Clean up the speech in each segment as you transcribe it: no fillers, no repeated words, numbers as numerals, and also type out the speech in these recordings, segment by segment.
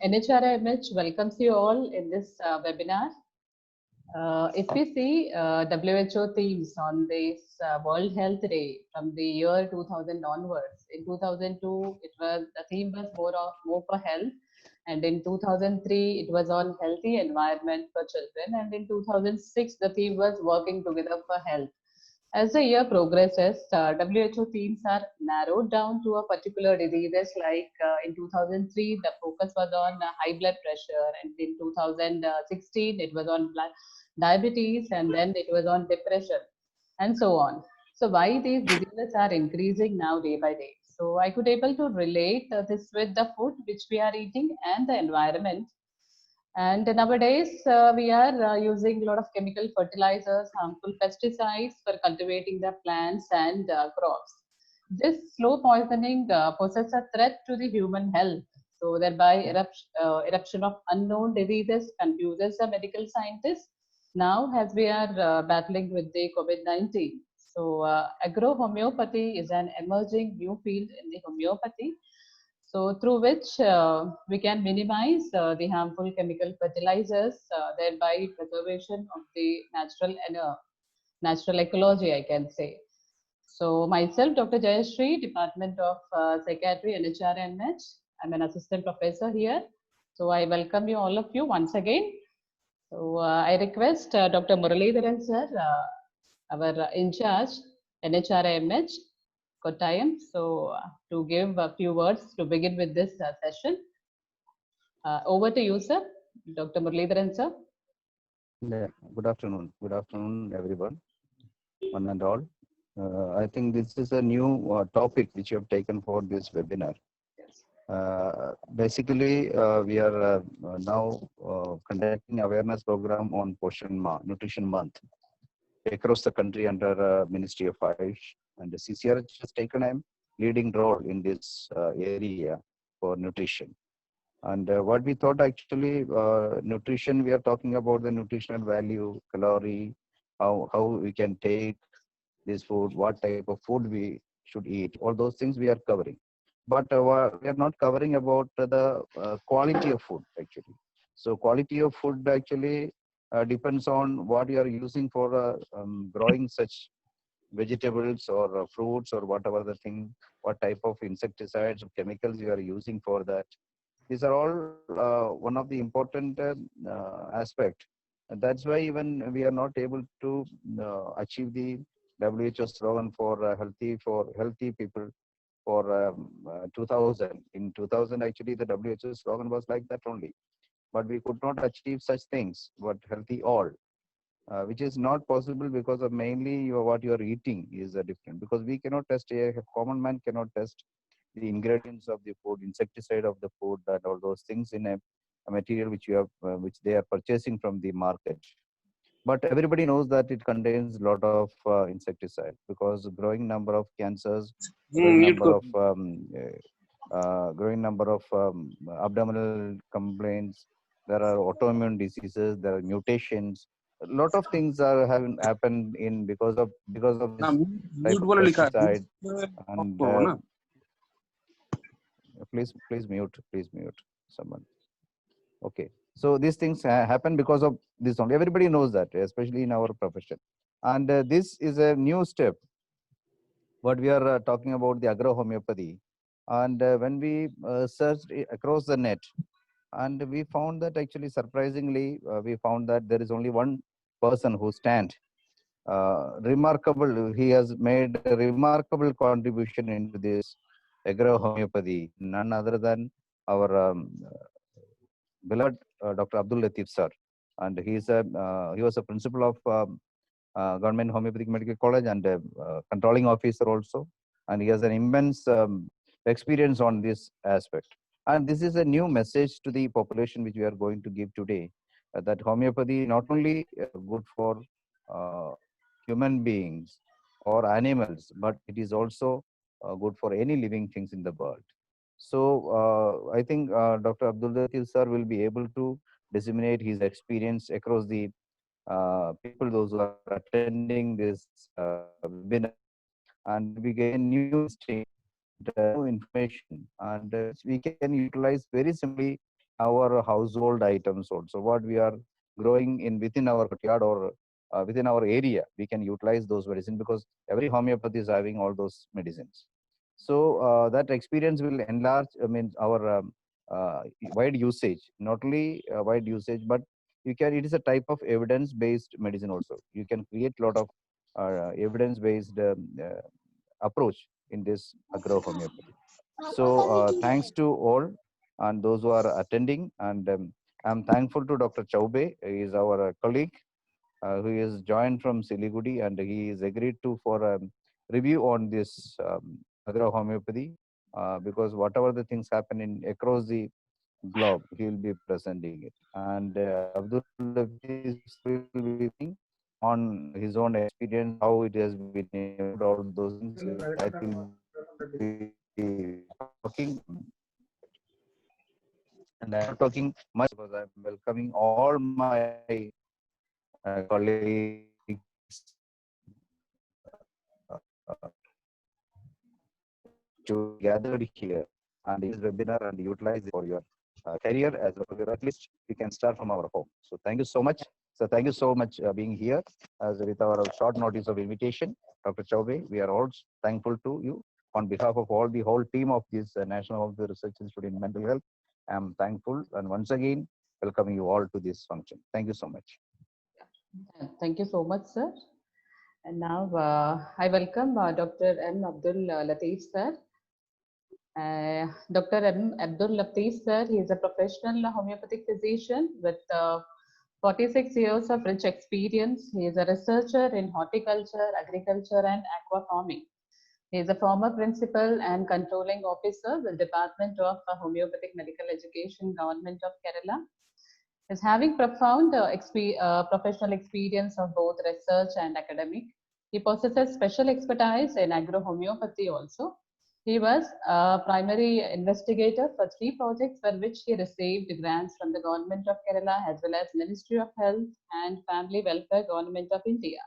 NHRMH welcomes you all in this webinar. If we see WHO themes on this World Health Day from the year 2000 onwards, in 2002 it was the theme was more for health, and in 2003 it was on healthy environment for children, and in 2006 the theme was working together for health. As the year progresses, WHO themes are narrowed down to a particular diseases. Like in 2003, the focus was on high blood pressure, and in 2016, it was on diabetes, and then it was on depression, and so on. So why these diseases are increasing now day by day? So I could able to relate this with the food which we are eating and the environment. And nowadays, we are using a lot of chemical fertilizers, harmful pesticides for cultivating the plants and crops. This slow poisoning poses a threat to the human health. So, thereby, eruption of unknown diseases confuses the medical scientists now as we are battling with the COVID-19. So, agrohomeopathy is an emerging new field in the homeopathy, so through which we can minimize the harmful chemical fertilizers, thereby preservation of the natural ecology, I can say. So myself, Dr. Jayashree, Department of Psychiatry, NHRMH. I'm an assistant professor here. So I welcome you all of you once again. So I request Dr. Muralidharan sir, our in charge, NHRMH, Kottayam. So to give a few words to begin with this session. Over to you, sir. Dr. Muralidharan, sir. Yeah, good afternoon. Good afternoon, everyone, one and all. I think this is a new topic which you have taken for this webinar. Basically, we are now conducting awareness program on Nutrition Month across the country under Ministry of Ayush, and the CCRH has taken a leading role in this area for nutrition. And what we thought actually, nutrition, we are talking about the nutritional value, calorie, how we can take this food, what type of food we should eat, all those things we are covering. But we are not covering about the quality of food actually. So quality of food actually depends on what you are using for growing such vegetables or fruits or whatever the thing, what type of insecticides or chemicals you are using for that. These are all one of the important aspect. And that's why even we are not able to achieve the WHO slogan for healthy people for 2000. In 2000, actually, the WHO slogan was like that only. But we could not achieve such things, but healthy all, which is not possible because of mainly what you are eating is different. Because we cannot test, a common man cannot test the ingredients of the food, insecticide of the food, and all those things in a material which you have, which they are purchasing from the market. But everybody knows that it contains a lot of insecticide because growing number of cancers, growing number of abdominal complaints. There are autoimmune diseases. There are mutations. A lot of things are having happened in because of this type of pesticide. And please mute someone. Okay, so these things happen because of this only. Everybody knows that, especially in our profession. And this is a new step. What we are talking about the agrohomeopathy. And when we searched across the net, and we found that actually surprisingly, we found that there is only one person who stands remarkable. He has made a remarkable contribution into this agrohomeopathy, none other than our beloved Dr. Abdul Latif sir, and he was a principal of Government Homeopathic Medical College and controlling officer also, and he has an immense experience on this aspect. And this is a new message to the population which we are going to give today, that homeopathy not only good for human beings or animals, but it is also good for any living things in the world. So I think Dr. Abdul Latif sir will be able to disseminate his experience across the people, those who are attending this webinar, and we get a new instinct, new information, and we can utilize very simply our household items also. What we are growing in within our courtyard or within our area, we can utilize those medicines because every homeopathy is having all those medicines. So that experience will enlarge, I mean, our wide usage, not only wide usage, but you can, it is a type of evidence-based medicine also. You can create a lot of evidence-based approach in this agro homeopathy. So thanks to all and those who are attending, and I'm thankful to Dr. Chaube. He is our colleague who is joined from Siliguri, and he is agreed to for review on this agro homeopathy because whatever the things happen in across the globe, he will be presenting it. And Abdul Latif will be on his own experience, how it has been improved, all those things. I will be talking, and I'm not talking much because I'm welcoming all my colleagues to gathered here and use webinar and utilize it for your career as well as at least you can start from our home. So thank you so much. So thank you so much being here as with our short notice of invitation, Dr. Chaube. We are all thankful to you on behalf of all the whole team of this National Health Research Institute in Mental Health. I'm thankful and once again welcoming you all to this function. Thank you so much. Thank you so much, sir. And now I welcome Dr. M. Abdul Latif, sir. Dr. M. Abdul Latif, sir, he is a professional homeopathic physician with 46 years of rich experience. He is a researcher in horticulture, agriculture, and aqua farming. He is a former principal and controlling officer with Department of Homeopathic Medical Education, Government of Kerala. Is having profound professional experience of both research and academic. He possesses special expertise in agro-homeopathy also. He was a primary investigator for 3 projects for which he received grants from the Government of Kerala as well as Ministry of Health and Family Welfare, Government of India.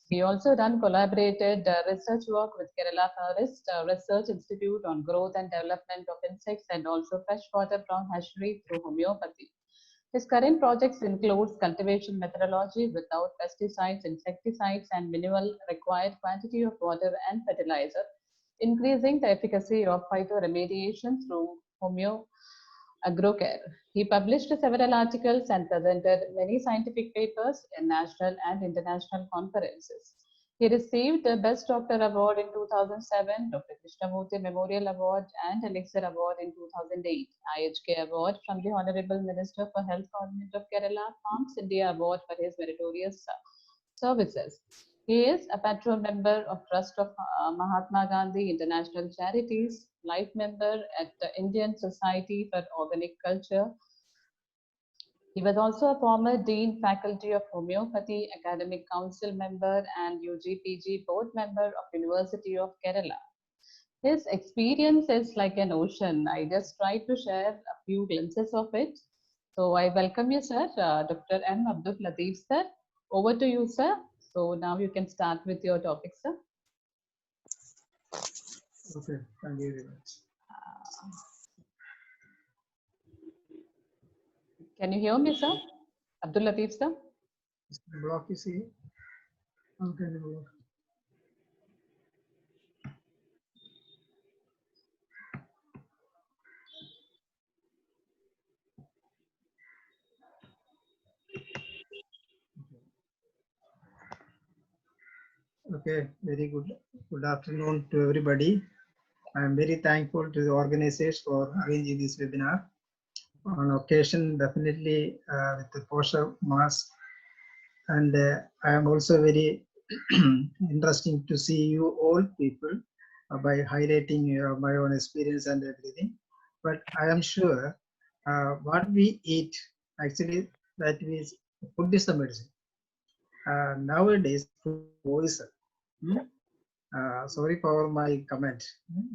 He also done collaborated research work with Kerala Forest Research Institute on growth and development of insects and also freshwater prawn hatchery through homeopathy. His current projects includes cultivation methodology without pesticides, insecticides, and minimal required quantity of water and fertilizer, increasing the efficacy of phytoremediation through homeo agrocare. He published several articles and presented many scientific papers in national and international conferences. He received the Best Doctor Award in 2007, Dr. Krishnamurthy Memorial Award, and Elixir Award in 2008, IHK Award from the Honorable Minister for Health, Government of Kerala, Farms India Award for his meritorious services. He is a patron member of Trust of Mahatma Gandhi International Charities, life member at the Indian Society for Organic Culture. He was also a former Dean Faculty of Homeopathy, Academic Council member, and UGPG board member of University of Kerala. His experience is like an ocean. I just tried to share a few glimpses of it. So I welcome you, sir, Dr. M. Abdul Latif, sir. Over to you, sir. So now you can start with your topic, sir. Okay, thank you very much. Can you hear me, sir? Abdul Latif, sir? Block is here. How can you block? Okay, very good. Good afternoon to everybody. I am very thankful to the organizers for arranging this webinar. On occasion, definitely with the Posha Mass, and I am also very interesting to see you all people by highlighting my own experience and everything. But I am sure what we eat actually that is food is the medicine. Nowadays, food is poison. Sorry for my comment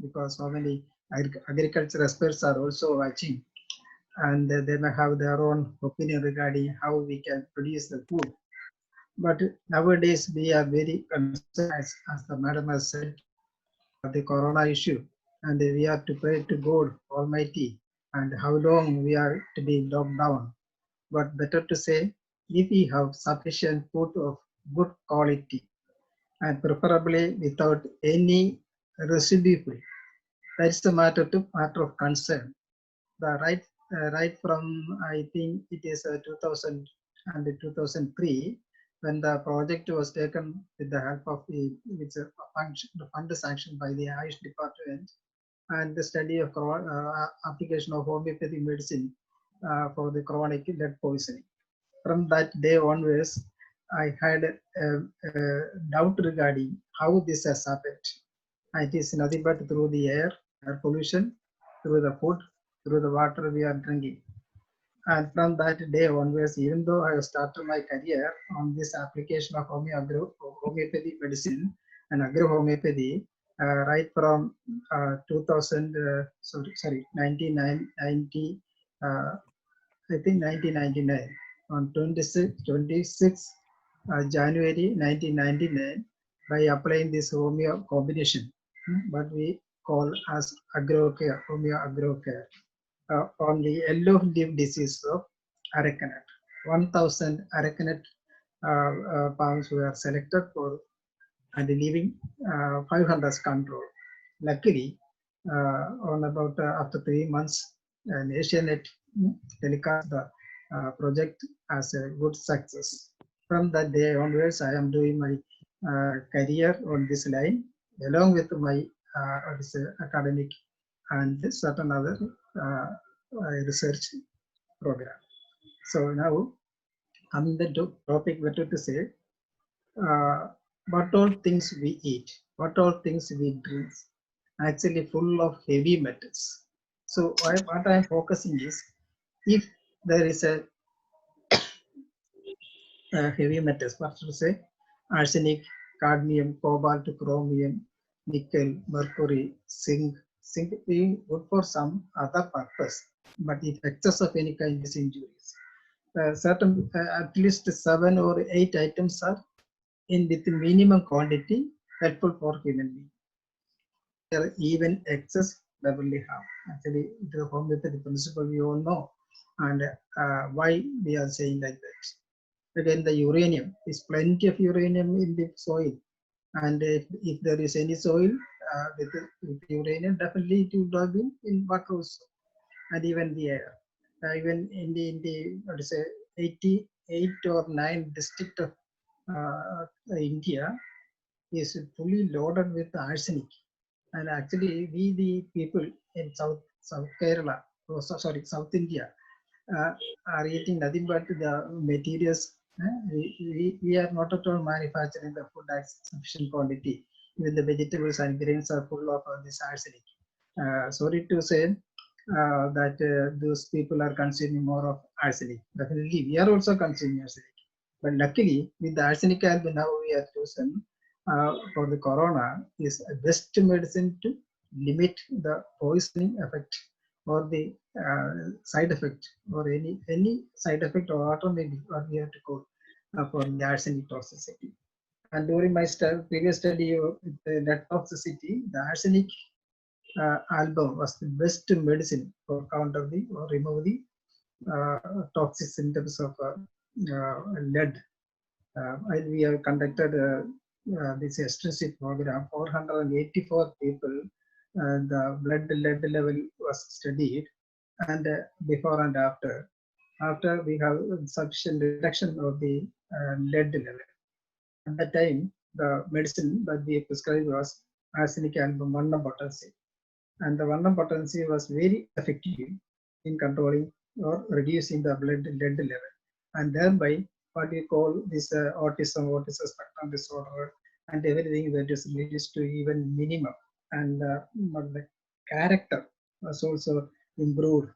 because so many agriculture experts are also watching and they may have their own opinion regarding how we can produce the food. But nowadays we are very concerned, as the madam has said, the corona issue, and we are to pray to God Almighty and how long we are to be locked down. But better to say, if we have sufficient food of good quality and preferably without any residue, that's a matter of concern. The right from, I think it is 2000 and 2003, when the project was taken with the help of the fund sanctioned by the Ayush Department, and the study of application of homeopathic medicine for the chronic lead poisoning. From that day onwards, I had a doubt regarding how this has happened. It is nothing but through the air pollution, through the food, through the water we are drinking. And from that day onwards, even though I started my career on this application of homeopathy medicine and agro-homeopathy, right from 1990, I think 1999, on 26 January 1999, by applying this homeo combination, what we call as agrocare, homeo agrocare, on the yellow leaf disease of arecanut. 1,000 arecanut palms were selected for and leaving 500 control. Luckily, on about after 3 months, Asianet telecast the project as a good success. From that day onwards, I am doing my career on this line, along with my academic and certain other research program. So now, coming the topic, better to say, what all things we eat, what all things we drink, actually full of heavy metals. So what I'm focusing is, if there is a heavy metals, what to say, arsenic, cadmium, cobalt, chromium, nickel, mercury, zinc being good for some other purpose, but if excess of any kind is injurious. Certain at least 7 or 8 items are in with minimum quantity helpful for human being. Even excess doubly harm. Actually, the homeopathy principle we all know, and why we are saying like that. Again, the uranium is plenty of uranium in the soil, and if there is any soil with uranium, definitely it would have been in water also, and even the air. Even in the what to say, 88 or 9 district of India is fully loaded with arsenic. And actually, we the people in South Kerala, South India, are eating nothing but the materials. We are not at all manufacturing the food at sufficient quantity. Even the vegetables and grains are full of this arsenic. Sorry to say that those people are consuming more of arsenic. Definitely, we are also consuming arsenic. But luckily, with the arsenic alb now we are chosen for the corona is a best medicine to limit the poisoning effect or the side effect or any side effect or automatic what we have to call for the arsenic toxicity. And during my previous study of the lead toxicity, the arsenic album was the best medicine for counter the or remove the toxic symptoms of lead. And we have conducted this extensive program. 484 people, the blood lead level was studied, and before and after. After we have sufficient reduction of the lead level. At that time, the medicine that we prescribed was arsenic and Vannam potency. And the Vannam potency was very effective in controlling or reducing the blood lead level. And thereby, what we call this autism spectrum disorder, and everything that is reduced to even minimum. And the character was also improved.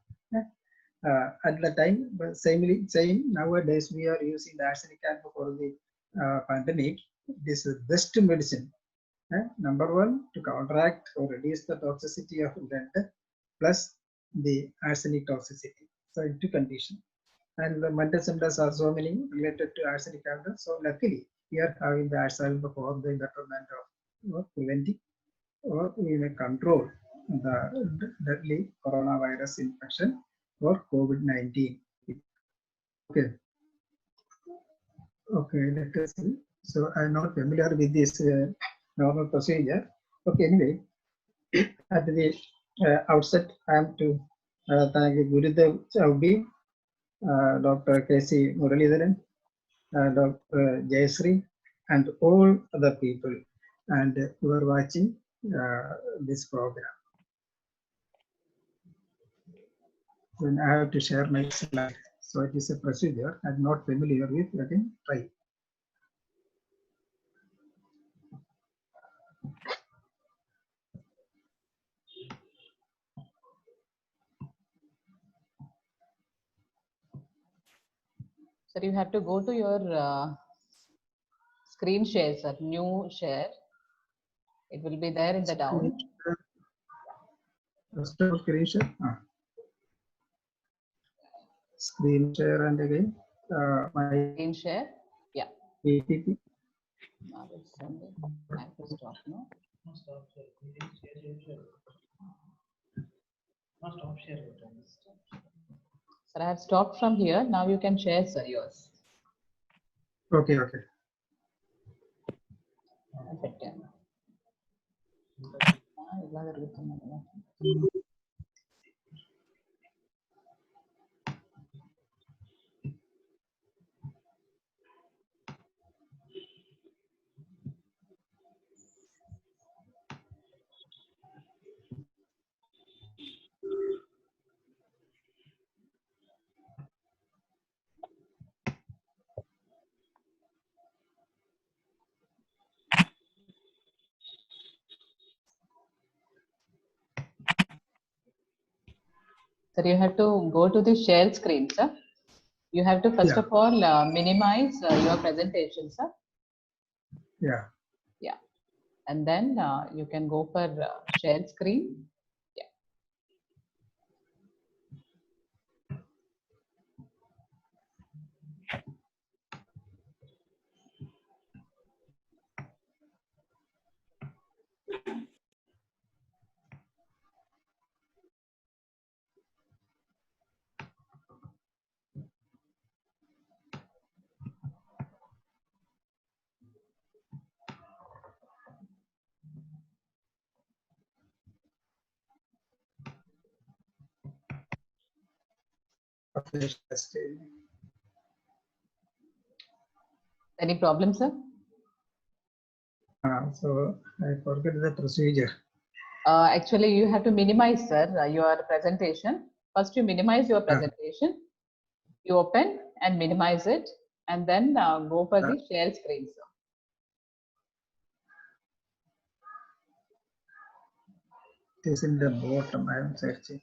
At the time, but same nowadays we are using the arsenic for the pandemic. This is best medicine. Number one, to counteract or reduce the toxicity of lead, plus the arsenic toxicity. So in two conditions. And the mental symptoms are so many related to arsenic alb. So luckily, we are having the arsenic for the betterment of preventing or even control the deadly coronavirus infection or COVID-19. Okay. Okay, let us see. So I'm not familiar with this normal procedure. Okay, anyway, at the outset, I am to thank Gurudev Chowdi, Dr. K.C. Muralidharan, Dr. Jayasri, and all other people and who are watching this program. Then I have to share my slide. So it is a procedure I'm not familiar with. Again, try. Sir, you have to go to your screen share, sir. New share. It will be there in the down. Screen share. Screen share and again my Screen share. Yeah. PPT. Now it's Sunday. I have to stop now. Sir, I have stopped from here. Now you can share, sir, yours. Okay, okay. Sir, you have to go to the share screen, sir. You have to first of all minimize your presentation, sir. Yeah. Yeah. And then you can go for share screen. Yeah. Any problem, sir? So I forget the procedure. Actually, you have to minimize, sir, your presentation. First, you minimize your presentation. You open and minimize it, and then go for the share screen, sir. It is in the bottom. I am searching.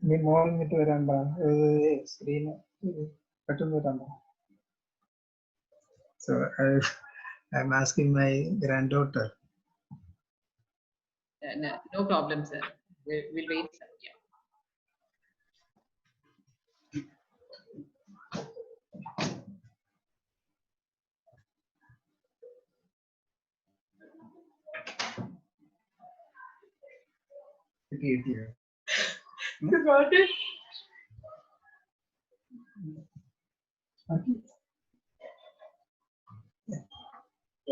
നീ മോളിങ്ങിട്ട് വരണ്ട screen പെട്ടെന്ന് വരണ്ട. So I'm asking my granddaughter. No problem, sir. We'll wait, sir. Yeah. You got it?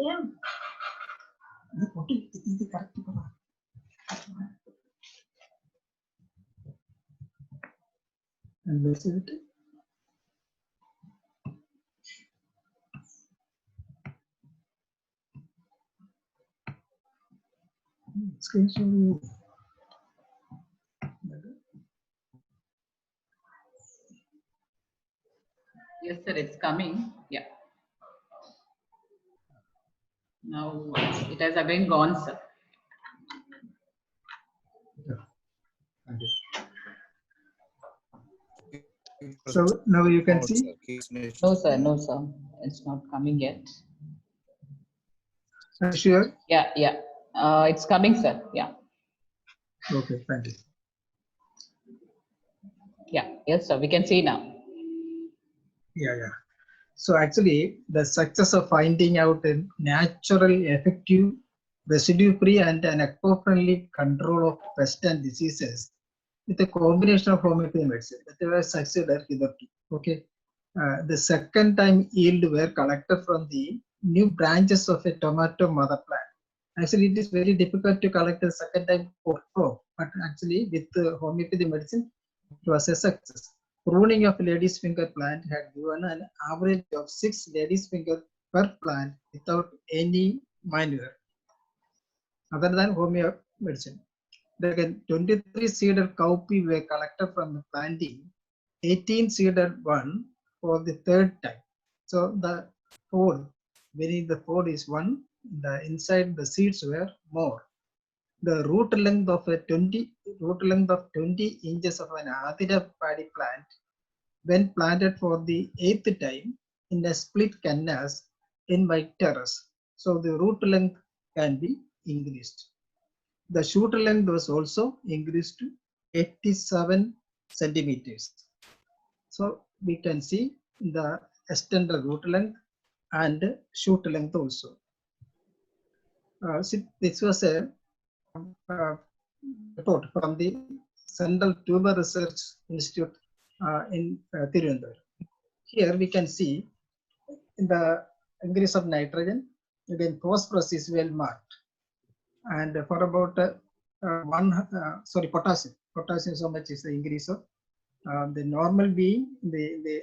Yeah. This correct. And this is it. Screen share. Yes, sir, it's coming. Yeah. Now it has again gone, sir. So now you can see. No, sir, no, sir. It's not coming yet. Are you sure? Yeah, yeah. It's coming, sir. Yeah. Okay, thank you. Yeah, yes, sir. We can see now. Yeah, yeah. So actually, the success of finding out a natural, effective, residue-free and an eco-friendly control of pests and diseases with a combination of homeopathy medicine that was succeeded hitherto. Okay. The second time yield were collected from the new branches of a tomato mother plant. Actually, it is very difficult to collect the second time crop, but actually with homeopathy medicine, it was a success. Pruning of lady's finger plant had given an average of 6 lady's finger per plant without any manure other than homeo medicine. Then 23 seeded cowpea were collected from the planting, 18 seeded one for the third time. So the fourth, meaning the fourth is one, the inside the seeds were more. The root length of 20 inches of an Adira paddy plant when planted for the eighth time in a split canals in my terrace. So the root length can be increased. The shoot length was also increased to 87 centimeters. So we can see the extended root length and shoot length also. This was a report from the Central Tuber Research Institute in Tirunelveli. Here we can see in the increase of nitrogen, again phosphorus is well marked, and for about potassium. Potassium so much is the increase of the normal being the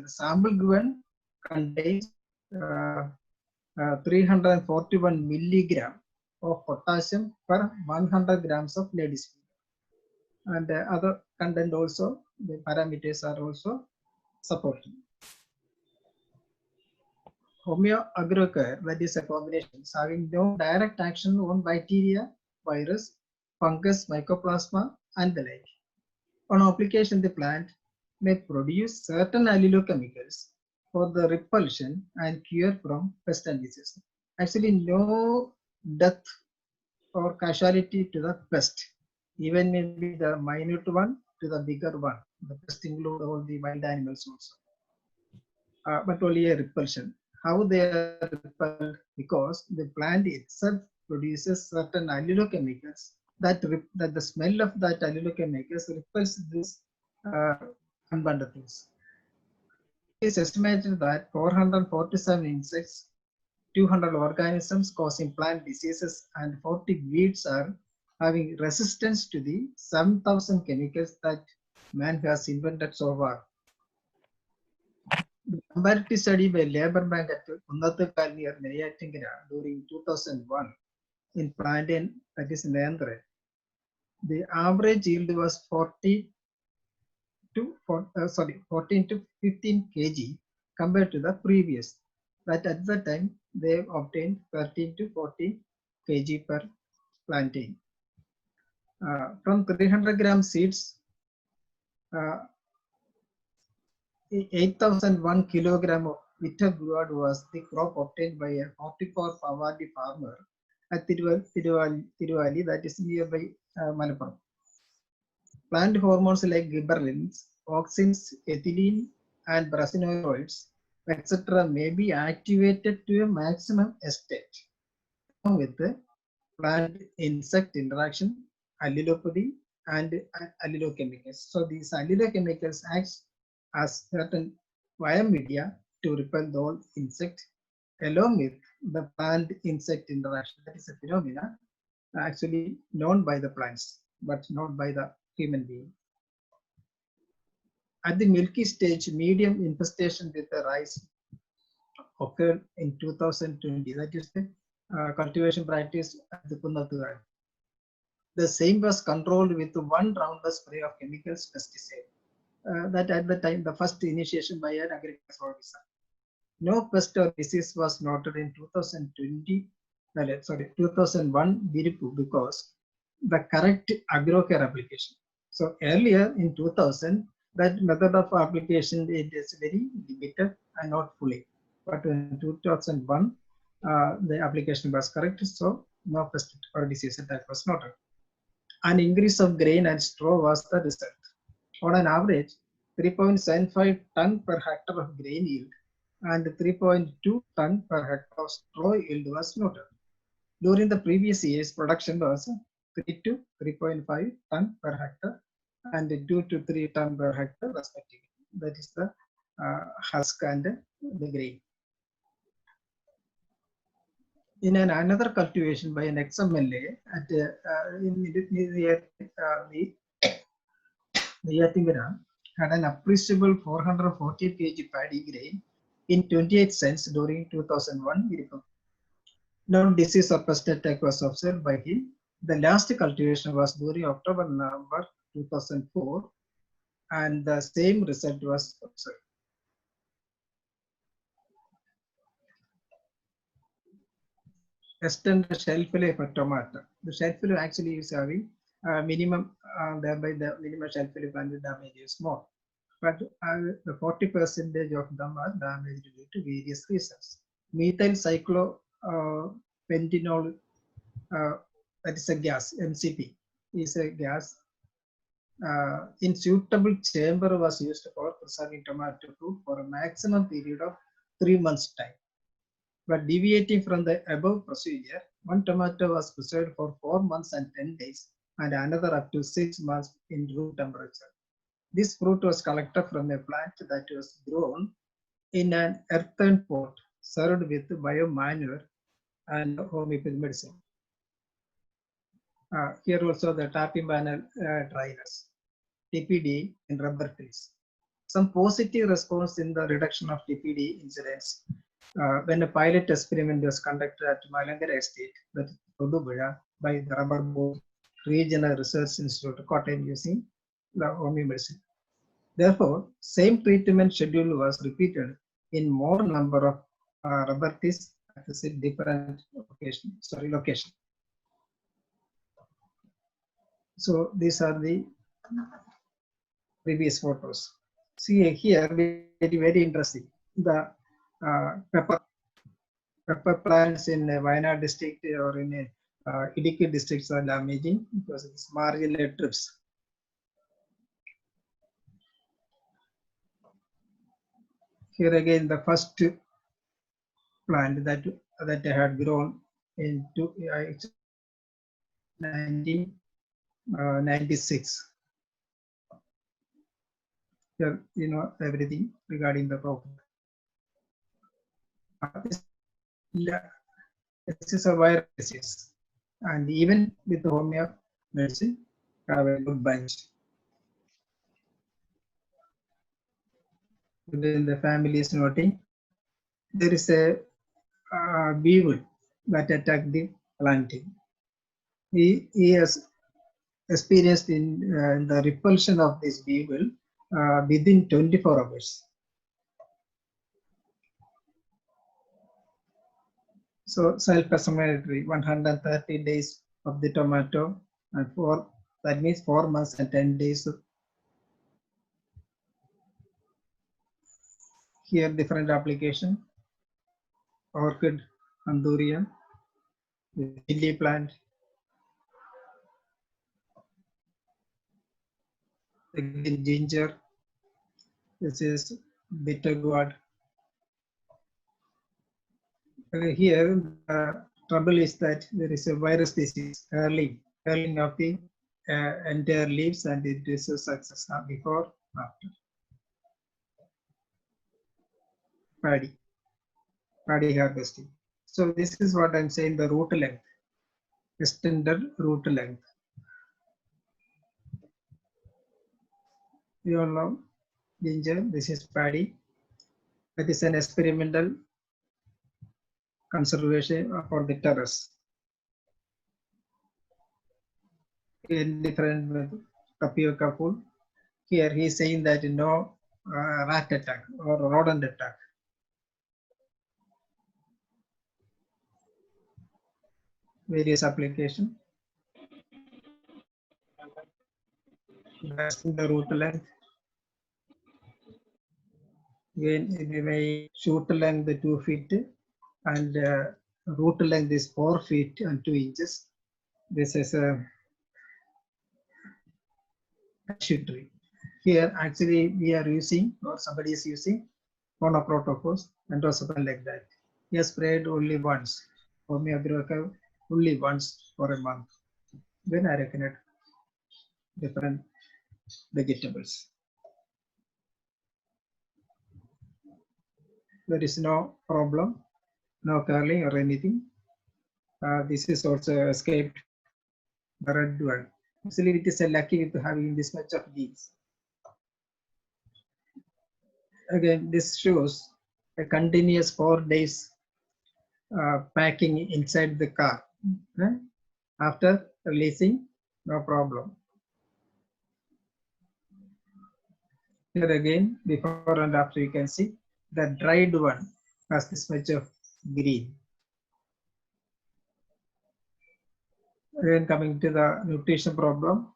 sample given contains 341 milligram of potassium per 100 grams of lady's finger, and other content also the parameters are also supported. Homeo agrocare, that is a combination having no direct action on bacteria, virus, fungus, mycoplasma, and the like. On application, the plant may produce certain allelochemicals for the repulsion and cure from pest and disease. Actually, no death or casualty to the pest, even maybe the minute one to the bigger one. The pest include all the wild animals also, but only a repulsion. How they are repelled? Because the plant itself produces certain allelochemicals that the smell of that allelochemicals repels these unwanted things. It is estimated that 447 insects, 200 organisms causing plant diseases, and 40 weeds are having resistance to the 7,000 chemicals that man has invented so far. The comparative study by Labour Bank at Kundathukal near Neyattingara during 2001 in plantain, that is in Andhra, the average yield was 14 to 15 kg compared to the previous. But at that time, they obtained 13 to 14 kg per plantain. From 300 gram seeds, 8,001 kilogram of bitter gourd was the crop obtained by a 44 Pavadi farmer at Tiruvali, that is nearby Malappuram. Plant hormones like gibberellins, auxins, ethylene, and brasinoids, etc., may be activated to a maximum extent along with the plant-insect interaction, allelopathy, and allelochemicals. So these allelochemicals act as certain via media to repel the whole insect along with the plant-insect interaction. That is a phenomena actually known by the plants, but not by the human being. At the milky stage, medium infestation with the rice occurred in 2020. That is the cultivation practice at the Kundathukal. The same was controlled with one round of spray of chemicals pesticide. That at the time, the first initiation by an agricultural officer. No pest or disease was noted in 2001 Viripu because the correct agrocare application. So earlier in 2000, that method of application it is very limited and not fully. But in 2001, the application was correct, so no pest or disease attack was noted. An increase of grain and straw was the result. On an average, 3.75 ton per hectare of grain yield and 3.2 ton per hectare of straw yield was noted. During the previous years, production was 3 to 3.5 ton per hectare and 2 to 3 ton per hectare respectively. That is the husk and the grain. In another cultivation by an ex-MLA at the Yatimira had an appreciable 440 kg paddy grain in 28 cents during 2001. No disease or pest attack was observed by him. The last cultivation was during October-November 2004, and the same result was observed. Extended shelf life of tomato. The shelf life actually is having minimum, thereby the minimum shelf life and the damage is small. But the 40% of them are damaged due to various reasons. Methyl cyclopentanol, that is a gas, MCP, is a gas. In suitable chamber was used for preserving tomato fruit for a maximum period of 3 months' time. But deviating from the above procedure, one tomato was preserved for 4 months and 10 days, and another up to 6 months in room temperature. This fruit was collected from a plant that was grown in an earthen pot, served with biomanure and homeopathic medicine. Here also the tapebanal dryness, TPD in rubber trees. Some positive response in the reduction of TPD incidence when a pilot experiment was conducted at Malangara Estate, that is Todupuzha, by the Rubber Board Regional Research Institute, Kottayam, using the homeopathic medicine. Therefore, same treatment schedule was repeated in more number of rubber trees at a different location. So these are the previous photos. See here, very interesting. The pepper plants in Wayanad district or in Idukki districts are damaging because it's marginal trips. Here again, the first plant that had grown in 1996. Here, you know everything regarding the crop. This is a virus disease, and even with homeopathic medicine, have a good bunch. Within the family is noting, there is a beetle that attacked the planting. He has experienced in the repulsion of this beetle within 24 hours. So self-explanatory, 130 days of the tomato, and that means 4 months and 10 days. Here different application, orchid, andurium, the chili plant, again ginger, this is bitter gourd. Here the trouble is that there is a virus disease, curling of the entire leaves, and it is a success before, after. Paddy harvesting. So this is what I'm saying, the root length, extended root length. You all know ginger, this is paddy. That is an experimental conservation for the terrace. In different tapioca food. Here he is saying that no rat attack or rodent attack. Various application. That's the root length. Again, we may shoot length 2 feet and root length is 4 feet and 2 inches. This is a cashew tree. Here actually we are using, or somebody is using, Phonoprotophos. androsulfan like that. He has sprayed only once, homeopathic only once for a month. Then I reckoned different vegetables. There is no problem, no curling or anything. This is also escaped the red one. Actually, it is a lucky with having this much of genes. Again, this shows a continuous 4 days packing inside the car. After releasing, no problem. Here again, before and after, you can see the dried one has this much of green. Again, coming to the nutrition problem.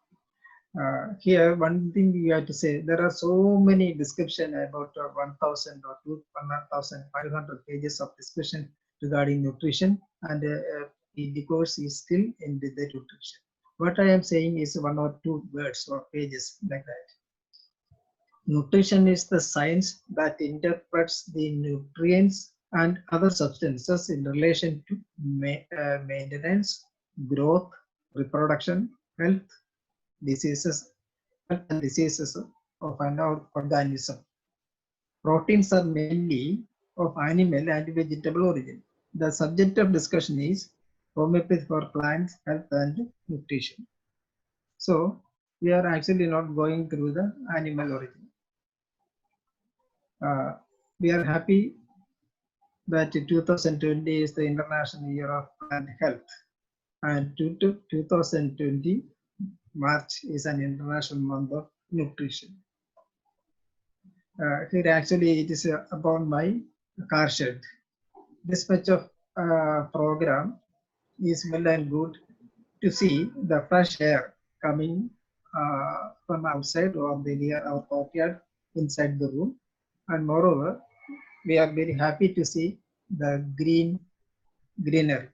Here, one thing you have to say, there are so many description about 1,000 or 1,500 pages of discussion regarding nutrition, and the course is still in the nutrition. What I am saying is 1 or 2 words or pages like that. Nutrition is the science that interprets the nutrients and other substances in relation to maintenance, growth, reproduction, health, diseases, and diseases of an organism. Proteins are mainly of animal and vegetable origin. The subject of discussion is homeopathy for plants, health, and nutrition. So we are actually not going through the animal origin. We are happy that 2020 is the International Year of Plant Health, and 2020 March is an international month of nutrition. Here actually it is upon my car shed. This much of program is well and good to see the fresh air coming from outside or the near our courtyard inside the room, and moreover we are very happy to see the greenery.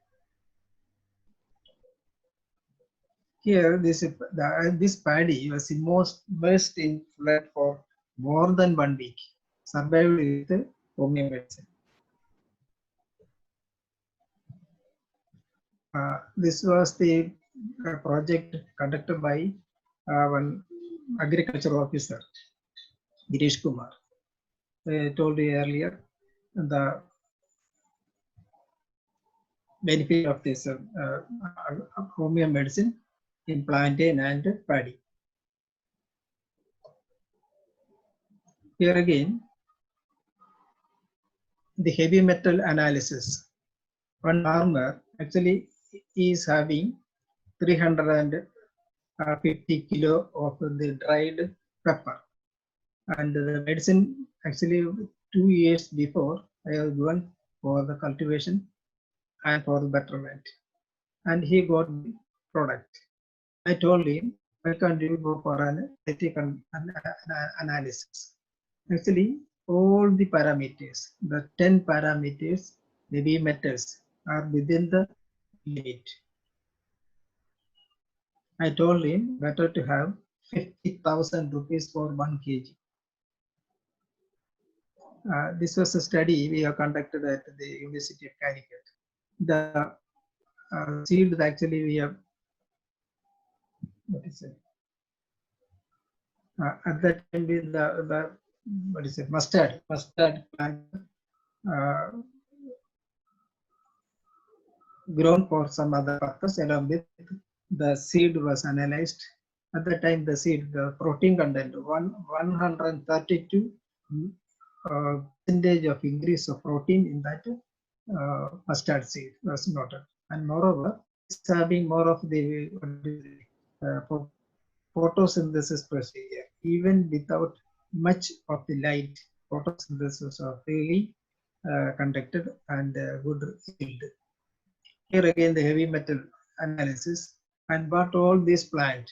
Here, this paddy was immersed in flood for more than 1 week, survived with homeo medicine. This was the project conducted by one agriculture officer, Girish Kumar. I told you earlier the benefit of this homeo medicine in plantain and paddy. Here again, the heavy metal analysis. One farmer actually is having 350 kilo of the dried pepper, and the medicine actually 2 years before I have given for the cultivation and for the betterment, and he got the product. I told him, why can't you go for an ethical analysis? Actually, all the parameters, the 10 parameters, heavy metals are within the limit. I told him better to have 50,000 rupees for 1 kg. This was a study we have conducted at the University of Connecticut. The seed actually we have, what is it? At that time, the what is it? Mustard plant grown for some other purpose. Along with the seed was analyzed. At the time, the seed, the protein content, 132 percentage of increase of protein in that mustard seed was noted. And moreover, it's having more of the photosynthesis procedure. Even without much of the light, photosynthesis are really conducted and good yield. Here again, the heavy metal analysis, and what all these plants,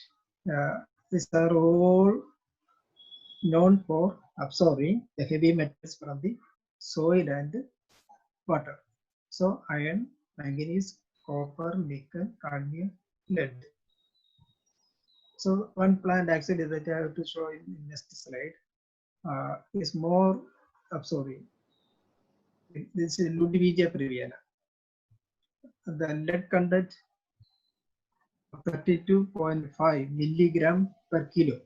these are all known for absorbing the heavy metals from the soil and water. So iron, manganese, copper, nickel, cadmium, lead. So one plant actually that I have to show in next slide is more absorbing. This is Ludwigia breviana. The lead content 32.5 milligram per kilo.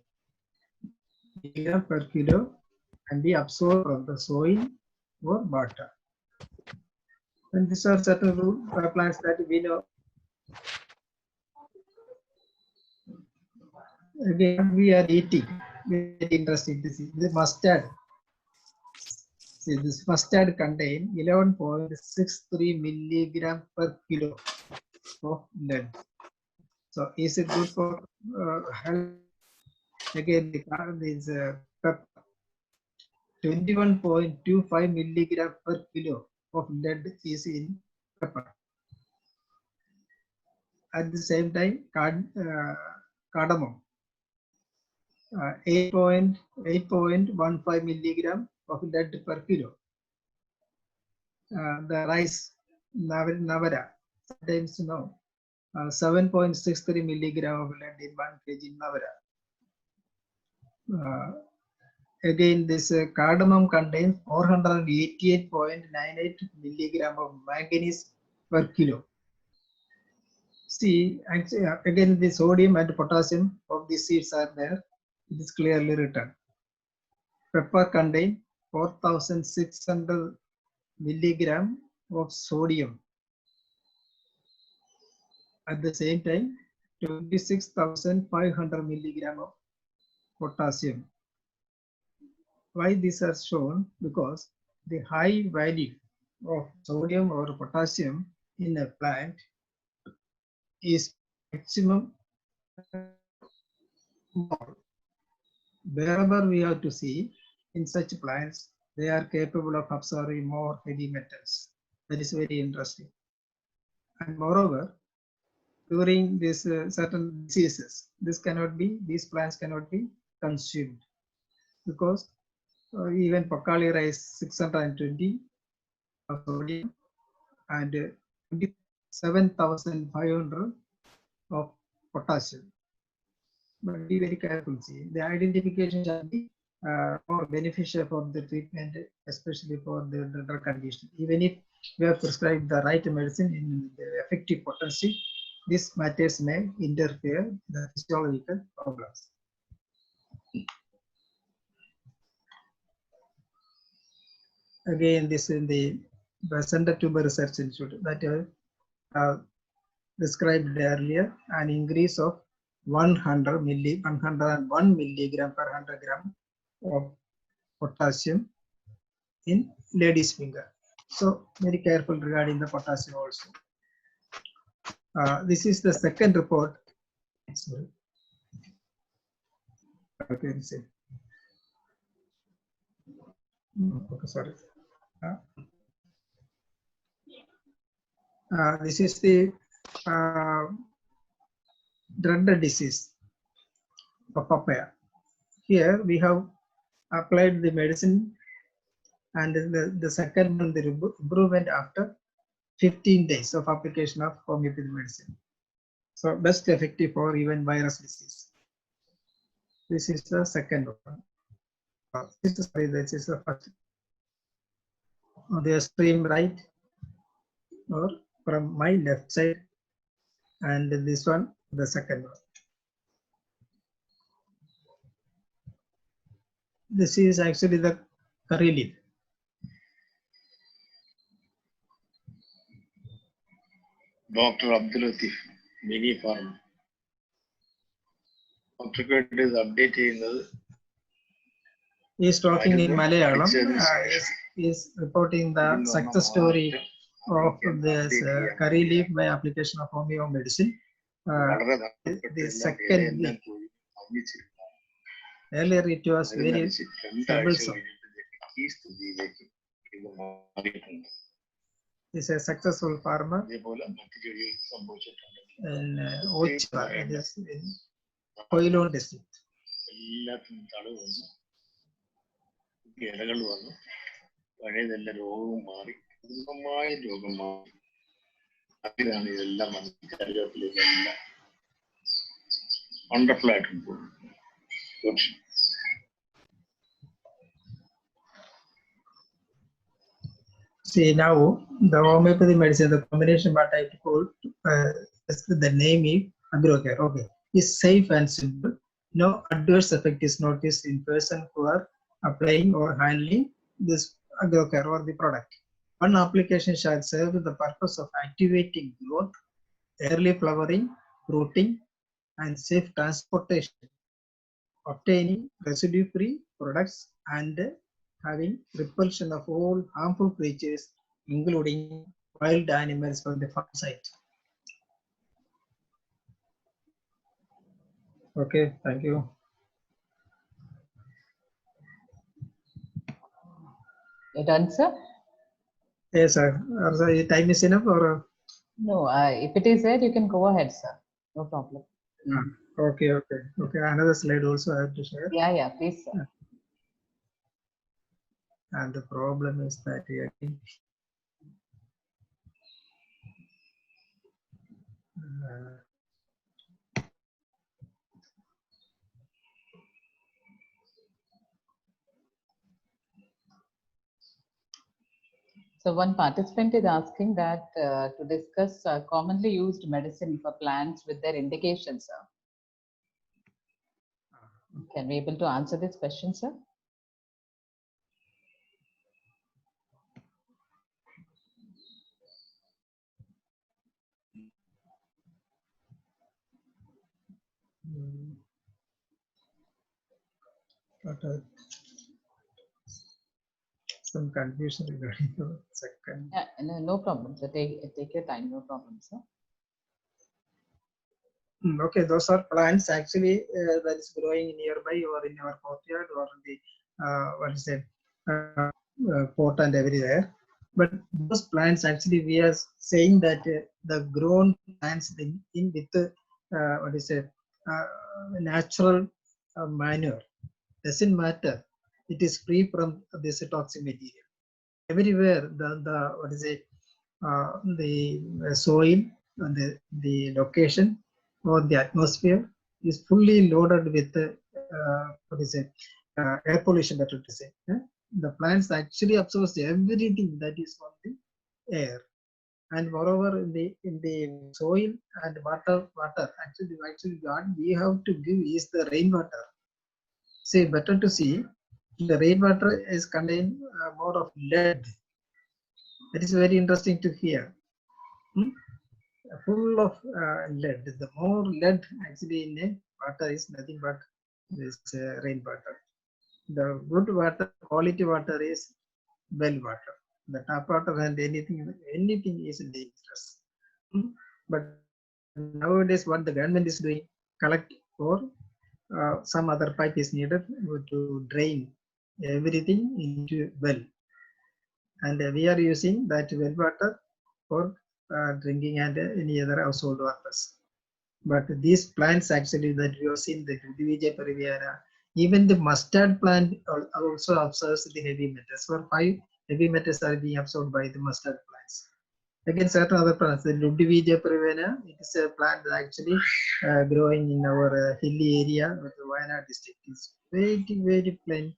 Milligram per kilo can be absorbed from the soil or water. And these are certain plants that we know. Again, we are eating. Very interesting to see. The mustard. See, this mustard contain 11.63 milligram per kilo of lead. So, is it good for health? Again, this pepper. 21.25 milligram per kilo of lead is in pepper. At the same time, cardamom. 8.15 milligram of lead per kilo. The rice, navara, sometimes 7.63 milligram of lead in 1 kg navara. Again, this cardamom contains 488.98 milligram of manganese per kilo. See, actually, again, the sodium and potassium of the seeds are there. It is clearly written. Pepper contains 4,600 milligram of sodium. At the same time, 26,500 milligram of potassium. Why these are shown? Because the high value of sodium or potassium in a plant is maximum more. Wherever we have to see, in such plants, they are capable of absorbing more heavy metals. That is very interesting. And moreover, during this certain diseases, these plants cannot be consumed, because even Pakali rice 620 of sodium and 27,500 of potassium. But be very careful. See, the identification shall be more beneficial for the treatment, especially for the drug condition. Even if we have prescribed the right medicine in the effective potency, these matters may interfere with the physiological problems. Again, this is the Center Tumor Research Institute that described earlier, an increase of 101 milligram per 100 gram of potassium in lady's finger. So very careful regarding the potassium also. This is the second report. Sorry. Okay, see. Okay, sorry. This is the dreaded disease of papaya. Here we have applied the medicine, and the second one, the improvement after 15 days of application of homeopathic medicine. So best effective for even virus disease. This is the second one. This is the first. On the extreme right, or from my left side, and this one, the second one. This is actually the curry leaf. Dr. Abdul Latif, Mini Farm. Dr. is updating. He is talking in Malayalam. He is reporting the success story of this curry leaf by application of homeo medicine. The second week. Earlier it was very troublesome. He is a successful farmer in Ocha, it is in Koilon district. ഇലകൾ വന്നു, പഴയതെല്ലാം രോഗവും മാറി, പൂർണ്ണമായ രോഗം മാറി. അതിലാണ് ഇതെല്ലാം കരുവേപ്പിലെല്ലാം wonderful ആയിട്ട് പോകും. See now the homeopathy medicine, the combination what I told, the name is Agrocare. Okay, is safe and simple. No adverse effect is noticed in person who are applying or handling this Agrocare or the product. One application shall serve the purpose of activating growth, early flowering, rooting, and safe transportation, obtaining residue-free products, and having repulsion of all harmful creatures, including wild animals from the farm site. Okay, thank you. You done, sir? Yes, sir. The time is enough, or No, if it is there, you can go ahead, sir. No problem. okay. Another slide also I have to share. Yeah, please, sir. And the problem is that here. So one participant is asking that to discuss commonly used medicine for plants with their indications, sir. Can we able to answer this question, sir? But, some confusion regarding the second. Yeah, no problem. So take your time. No problem, sir. Okay, those are plants actually that is growing nearby or in our courtyard or in the what is it pot and everywhere. But those plants actually we are saying that the grown plants in with what is it natural manure doesn't matter. It is free from this toxic material. Everywhere the what is it the soil and the location or the atmosphere is fully loaded with what is it air pollution, better to say. The plants actually absorbs everything that is on the air, and moreover in the soil and water actually what we have to give is the rainwater. See, better to see the rainwater is contain more of lead. That is very interesting to hear. Full of lead. The more lead actually in a water is nothing but this rainwater. The good water, quality water is well water. The tap water and anything is dangerous. But nowadays, what the government is doing, collect or some other pipe is needed to drain everything into well, and we are using that well water for drinking and any other household waters. But these plants actually that we have seen, the Ludwig Periviana, even the mustard plant also absorbs the heavy metals. For 5 heavy metals are being absorbed by the mustard plants. Again, certain other plants, the Ludwig Periviana, it is a plant that actually growing in our hilly area with the Wayanad district. It's very plenty,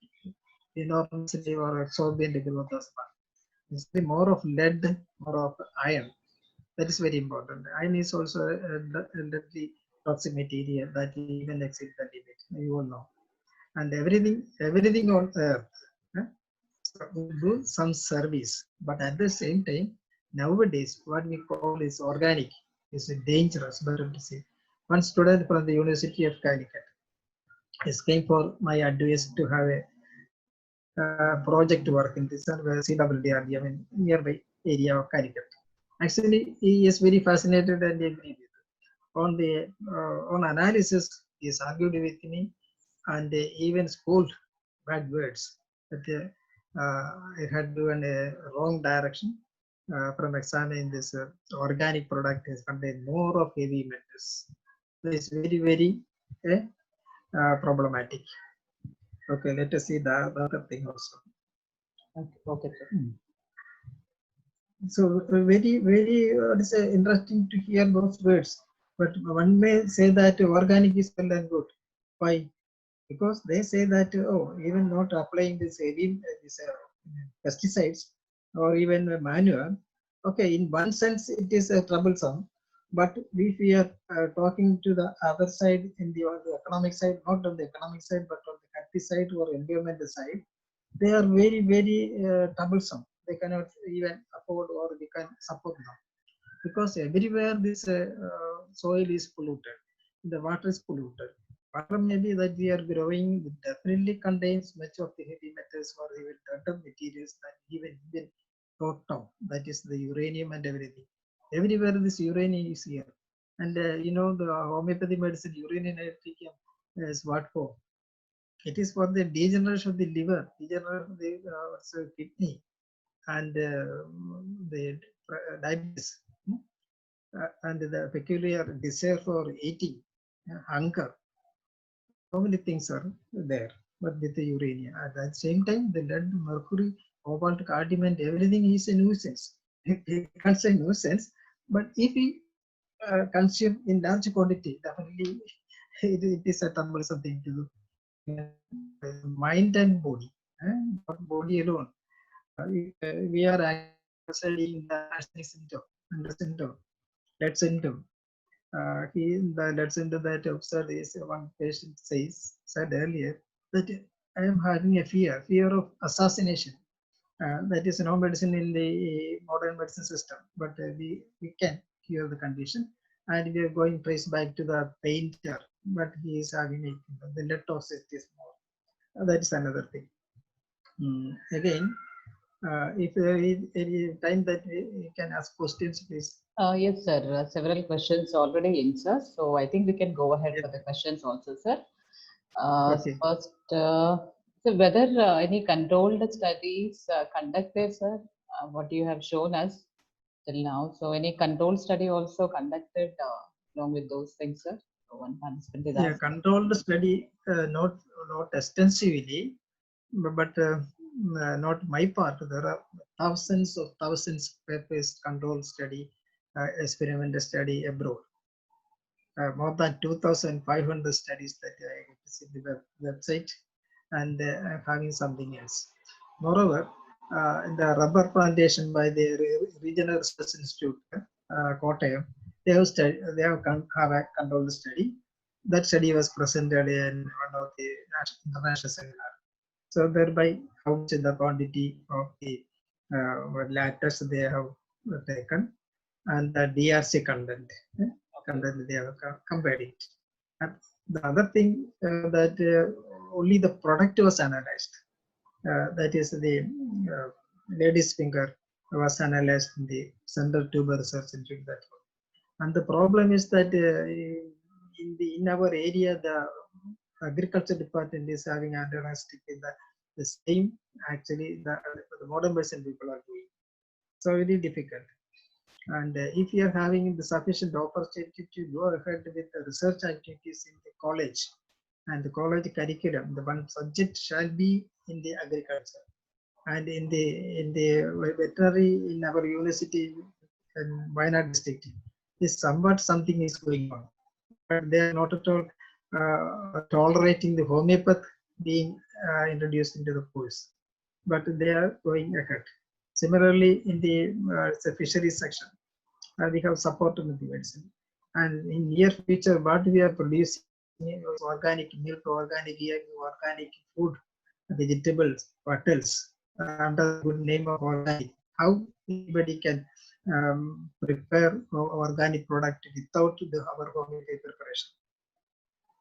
enormously or absorbent growth of plant. It's more of lead, more of iron. That is very important. Iron is also the toxic material that even exceeds the limit. You all know. And everything on earth do some service, but at the same time, nowadays what we call is organic is dangerous. Better to say. One student from the University of Calicut is came for my advice to have a project work in this CWDRD, I mean, nearby area of Calicut. Actually, he is very fascinated and agreed with it. On the on analysis, he is argued with me and even scolded bad words that I had given a wrong direction from examining this organic product is contain more of heavy metals. So it's very problematic. Okay, let us see the other thing also. Okay, sir. So it's interesting to hear those words. But one may say that organic is well and good. Why? Because they say that even not applying this heavy pesticides or even a manual, okay, in one sense it is troublesome, but if we are talking to the other side on the economic side, not on the economic side, but on the healthy side or environmental side, they are very, very troublesome. They cannot even afford or we can support them because everywhere this soil is polluted, the water is polluted. Water maybe that we are growing definitely contains much of the heavy metals or even other materials that even thought of. That is the uranium and everything. Everywhere this uranium is here. And the homeopathy medicine, uranium nitrogen is what for? It is for the degeneration of the liver, degeneration of the kidney, and the diabetes, and the peculiar desire for eating, hunger. So many things are there, but with the uranium. At the same time, the lead, mercury, cobalt, cadmium, and everything is a nuisance. We can't say nuisance, but if we consume in large quantity, definitely it is a troublesome thing to do. Mind and body, not body alone. We are studying the syndrome, lead syndrome. The lead syndrome that observed is one patient said earlier that I am having a fear of assassination. That is no medicine in the modern medicine system, but we can cure the condition. And we are going trace back to the painter, but he is having the lead toxicity is more. That is another thing. Again, if there is any time that we can ask questions, please. Yes, sir. Several questions already in, sir. So I think we can go ahead Yes. for the questions also, sir. Okay. First, so whether any controlled studies conducted, sir, what you have shown us till now. So any controlled study also conducted along with those things, sir? So one participant is Yeah, asking. controlled study, not extensively, but not my part. There are thousands of papers controlled study, experimental study abroad. More than 2,500 studies that I see the website, and I'm having something else. Moreover, in the rubber plantation by the Regional Research Institute, Kottayam, they have a controlled study. That study was presented in one of the international seminars. So thereby, how much the quantity of the latex they have taken and the DRC content, they have compared it. And the other thing that only the product was analyzed. That is the lady's finger was analyzed in the Central Tuber Research Institute. That one. And the problem is that in our area, the agriculture department is having analyzed the same actually the modern medicine people are doing. So very difficult. And if you are having the sufficient opportunity to go ahead with the research activities in the college and the college curriculum, the one subject shall be in the agriculture and in the veterinary in our university in Wayanad district is somewhat something is going on, but they are not at all tolerating the homeopath being introduced into the course, but they are going ahead. Similarly, in the fisheries section, we have support in the medicine. And in near future, what we are producing is organic milk, organic egg, organic food, vegetables, what else, under the good name of organic. How anybody can prepare organic product without our homeopathy preparation?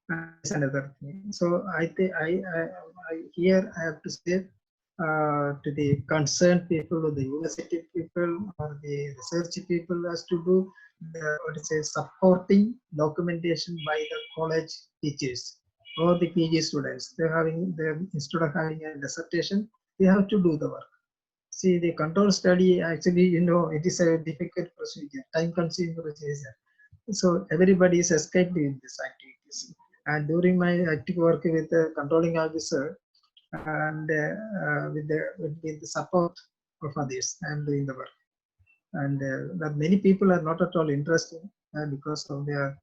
That's another thing. So I think here I have to say to the concerned people or the university people or the research people has to do supporting documentation by the college teachers or the PG students. Instead of having a dissertation, they have to do the work. See, the control study actually, it is a difficult procedure, time-consuming procedure. So everybody is escaped in these activities. And during my active work with the controlling officer and with the support of others, I am doing the work. And that many people are not at all interested because of their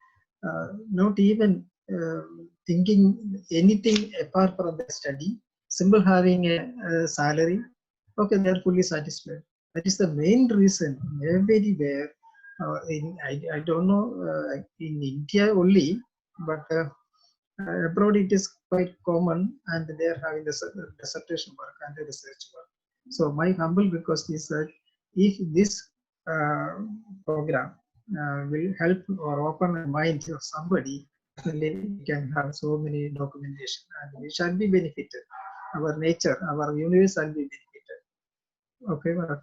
not even thinking anything apart from the study, simple having a salary. Okay, they are fully satisfied. That is the main reason everywhere. I don't know in India only, but abroad it is quite common, and they are having the dissertation work and the research work. So my humble request is that if this program will help or open the mind of somebody, definitely we can have so many documentation and we shall be benefited. Our nature, our universe shall be benefited. Okay, Bharat?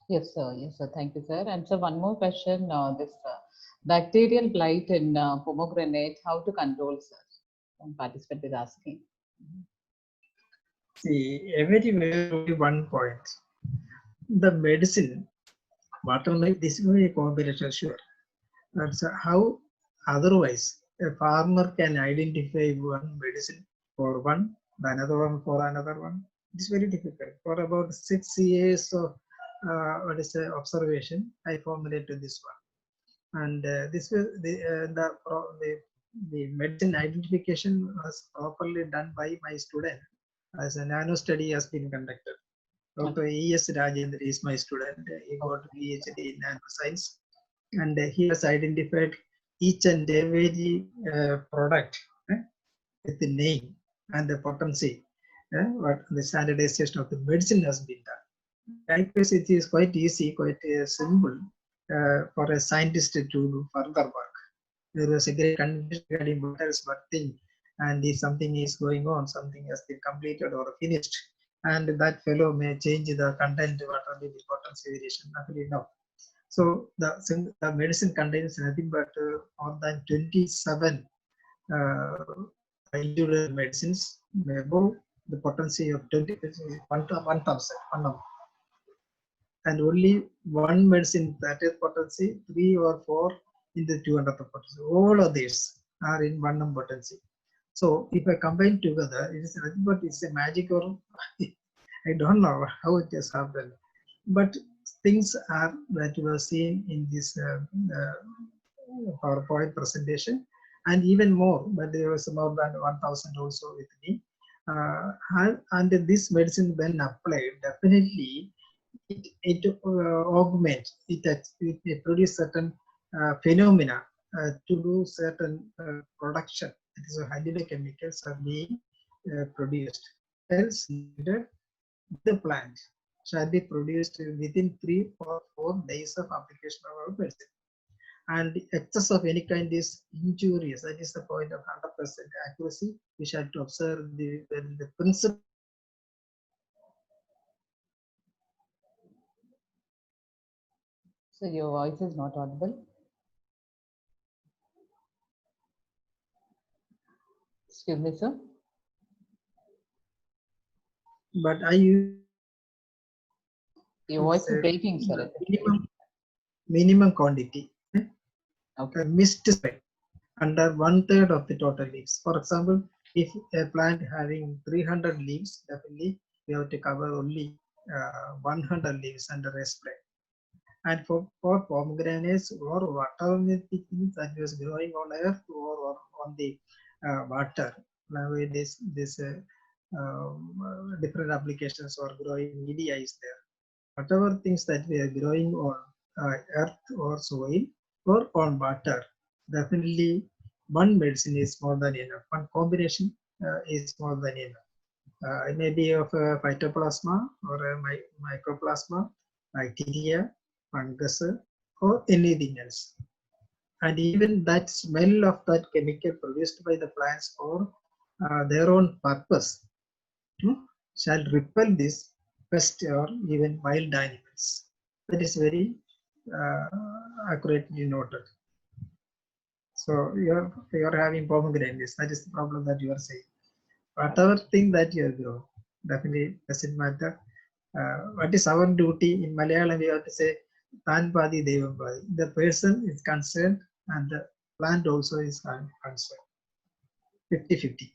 Yes, sir. Yes, sir. Thank you, sir. And so one more question. This bacterial blight in pomegranate, how to control, sir? One participant is asking. See, everywhere only one point. The medicine, water like this is a combination, sure. That's how otherwise a farmer can identify one medicine for one, the another one for another one. It's very difficult. For about 6 years of observation, I formulated this one. And this was the medicine identification was properly done by my student as a nano study has been conducted. Dr. E.S. Rajendra is my student. He got PhD in nanoscience, and he has identified each and every product with the name and the potency. What the standardization of the medicine has been done. Likewise, it is quite easy, quite simple for a scientist to do further work. There was a great confusion regarding what is what thing, and if something is going on, something has been completed or finished, and that fellow may change the content, what are the potency variation, nothing no. So the medicine contains nothing but more than 27 individual medicines above the potency of 1,000. And only one medicine that is potency 3 or 4 in the 200 potency. All of these are in 1 potency. So if I combine together, it is nothing but it's a magic, or I don't know how it has happened. But things are that you are seeing in this PowerPoint presentation, and even more, but there was more than 1,000 also with me. And this medicine, when applied, definitely it augments, it produce certain phenomena to do certain production. It is hydrochemicals are being produced. Else needed, the plant shall be produced within 3 or 4 days of application of our medicine. And excess of any kind is injurious. That is the point of 100% accuracy. We shall to observe the principle. So your voice is not audible. Excuse me, sir. But I use Your voice is breaking, sir. minimum quantity. Okay. Mist spread under 1/3 of the total leaves. For example, if a plant having 300 leaves, definitely we have to cover only 100 leaves under a spray. And for pomegranates or whatever things that was growing on earth or on the water, nowadays this different applications or growing media is there. Whatever things that we are growing on earth or soil or on water, definitely one medicine is more than enough. One combination is more than enough. It may be of phytoplasma or a mycoplasma, bacteria, fungus, or anything else. And even that smell of that chemical produced by the plants for their own purpose shall repel this pest or even wild animals. That is very accurately noted. So you're having pomegranates. That is the problem that you are saying. Whatever thing that you grow, definitely doesn't matter. What is our duty in Malayalam? We have to say, "Tan padi devam padi." The person is concerned, and the plant also is concerned. 50-50.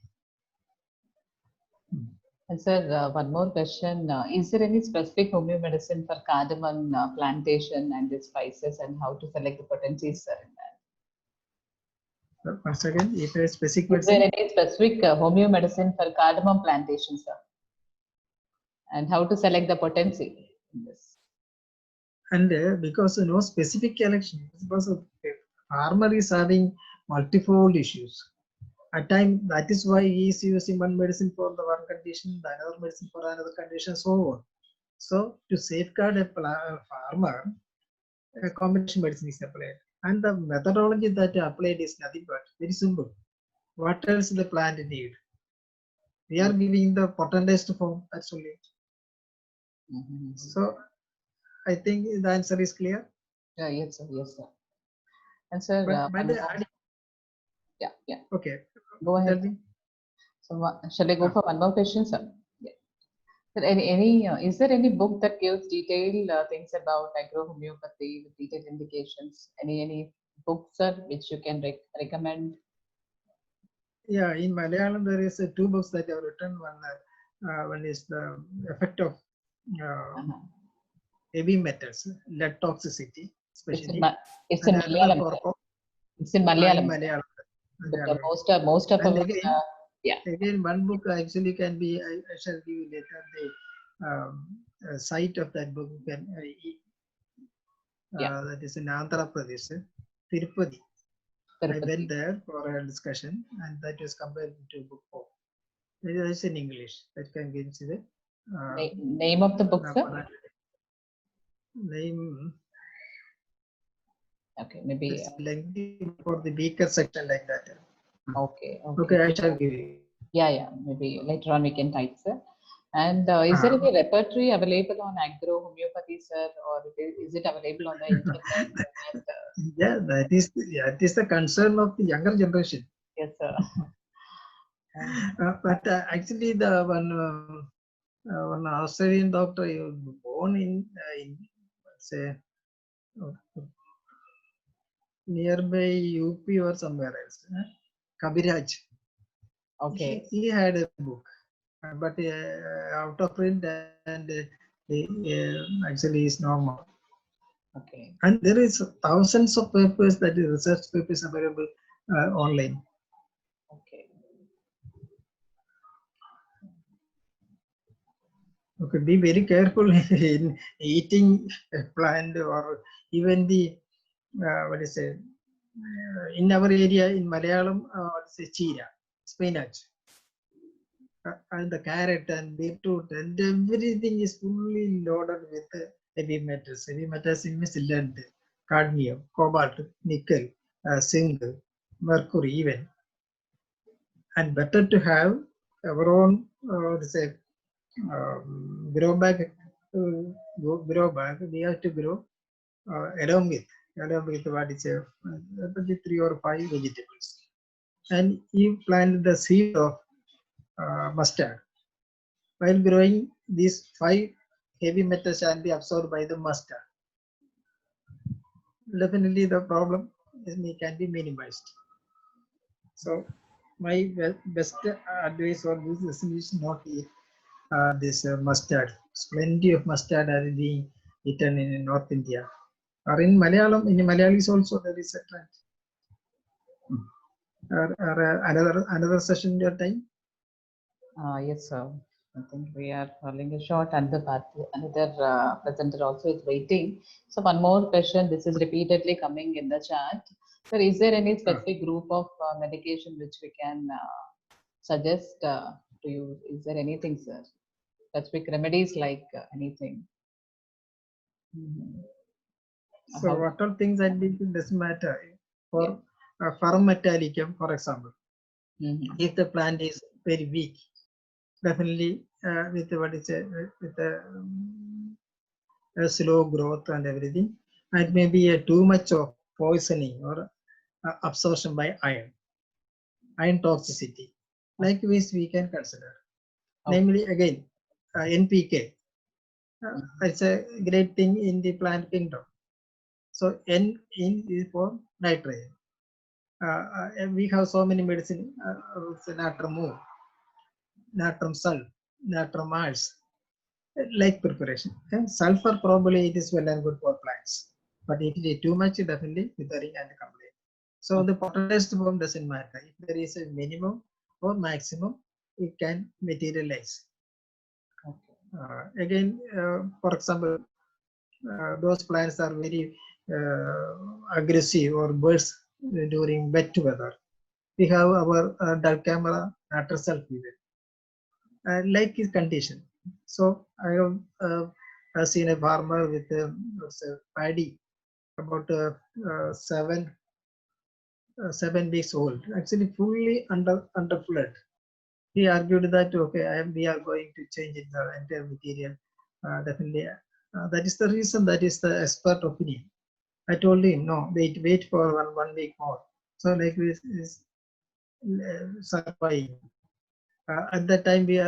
And sir, one more question. Is there any specific homeo medicine for cardamom plantation and the spices, and how to select the potencies, sir, in that? Once again, if a specific Is there medicine, any specific homeo medicine for cardamom plantation, sir? And how to select the potency in this? And because no specific election, because farmer is having multiple issues. At time, that is why he is using one medicine for the one condition, the another medicine for another condition, so on. So to safeguard a farmer, a combination medicine is applied. And the methodology that applied is nothing but very simple. What else the plant need? We are giving the potentized form, that's only. So I think the answer is clear. Yeah, yes, sir. Yes, sir. And sir, But yeah. okay. Go ahead. Tell me. So, shall I go for one more question, sir? Yeah. Sir, is there any book that gives detailed things about agro-homeopathy with detailed indications? Any books, sir, which you can recommend? Yeah, in Malayalam there is two books that are written. One is the effect of heavy metals, lead toxicity, especially. It's in Malayalam. It's in Malayalam. But most of and our again, yeah. Again, one book actually can be. I shall give you later the site of that book. Can that is in Andhra Pradesh, Tirupati. I went there for a discussion, and that was compared to book 4. It is in English. That can give you the name of the book, sir? Name. Okay, maybe it's lengthy for the weaker section like that. Okay. Okay, I shall give you. Yeah. Maybe later on we can type, sir. And is there any repertory available on agro-homeopathy, sir, or is it available on the internet? Yeah, that is the concern of the younger generation. Yes, sir. But actually, the one Australian doctor born in say nearby UP or somewhere else, Kabiraj. Okay. He had a book, but out of print, and actually is no more. Okay. And there is thousands of papers, that is research papers available online. Okay. Okay, be very careful in eating a plant, or even the what is it? In our area in Malayalam, say chira, spinach, and the carrot and beetroot, and everything is fully loaded with heavy metals. Heavy metals means lead, cadmium, cobalt, nickel, zinc, mercury, even. And better to have our own, say, grow bag. We have to grow along with what is 3 or 5 vegetables, and you plant the seed of mustard. While growing, these 5 heavy metals shall be absorbed by the mustard. Definitely, the problem can be minimized. So, my best advice on this is not eat this mustard. Plenty of mustard are being eaten in North India. Or in Malayalam, in Malayalis also there is a trend. Another session your time? Yes, sir. I think we are falling short, and another presenter also is waiting. So one more question. This is repeatedly coming in the chat. Sir, is there any specific group of medication which we can suggest to use? Is there anything, sir? Specific remedies like anything? So what all things that doesn't matter for Ferrum metallicum, for example. If the plant is very weak, definitely with what is with a slow growth and everything, it may be too much of poisoning or absorption by iron toxicity. Likewise, we can consider. Namely, again, NPK. It's a great thing in the plant kingdom. So N is for nitrogen. We have so many medicine, natrum, natrum sulf, natrum mars, like preparation. And sulfur probably it is well and good for plants, but if it is too much, definitely withering and complaint. So the potentized form doesn't matter. If there is a minimum or maximum, it can materialize. Again, for example, those plants are very aggressive or burst during wet weather. We have our Dulcamara natracel fever, like his condition. So I have seen a farmer with paddy about 7 weeks old, actually fully under flood. He argued that okay, we are going to change the entire material. Definitely, that is the reason. That is the expert opinion. I told him no, wait for one week more. So like this is surviving. At that time, we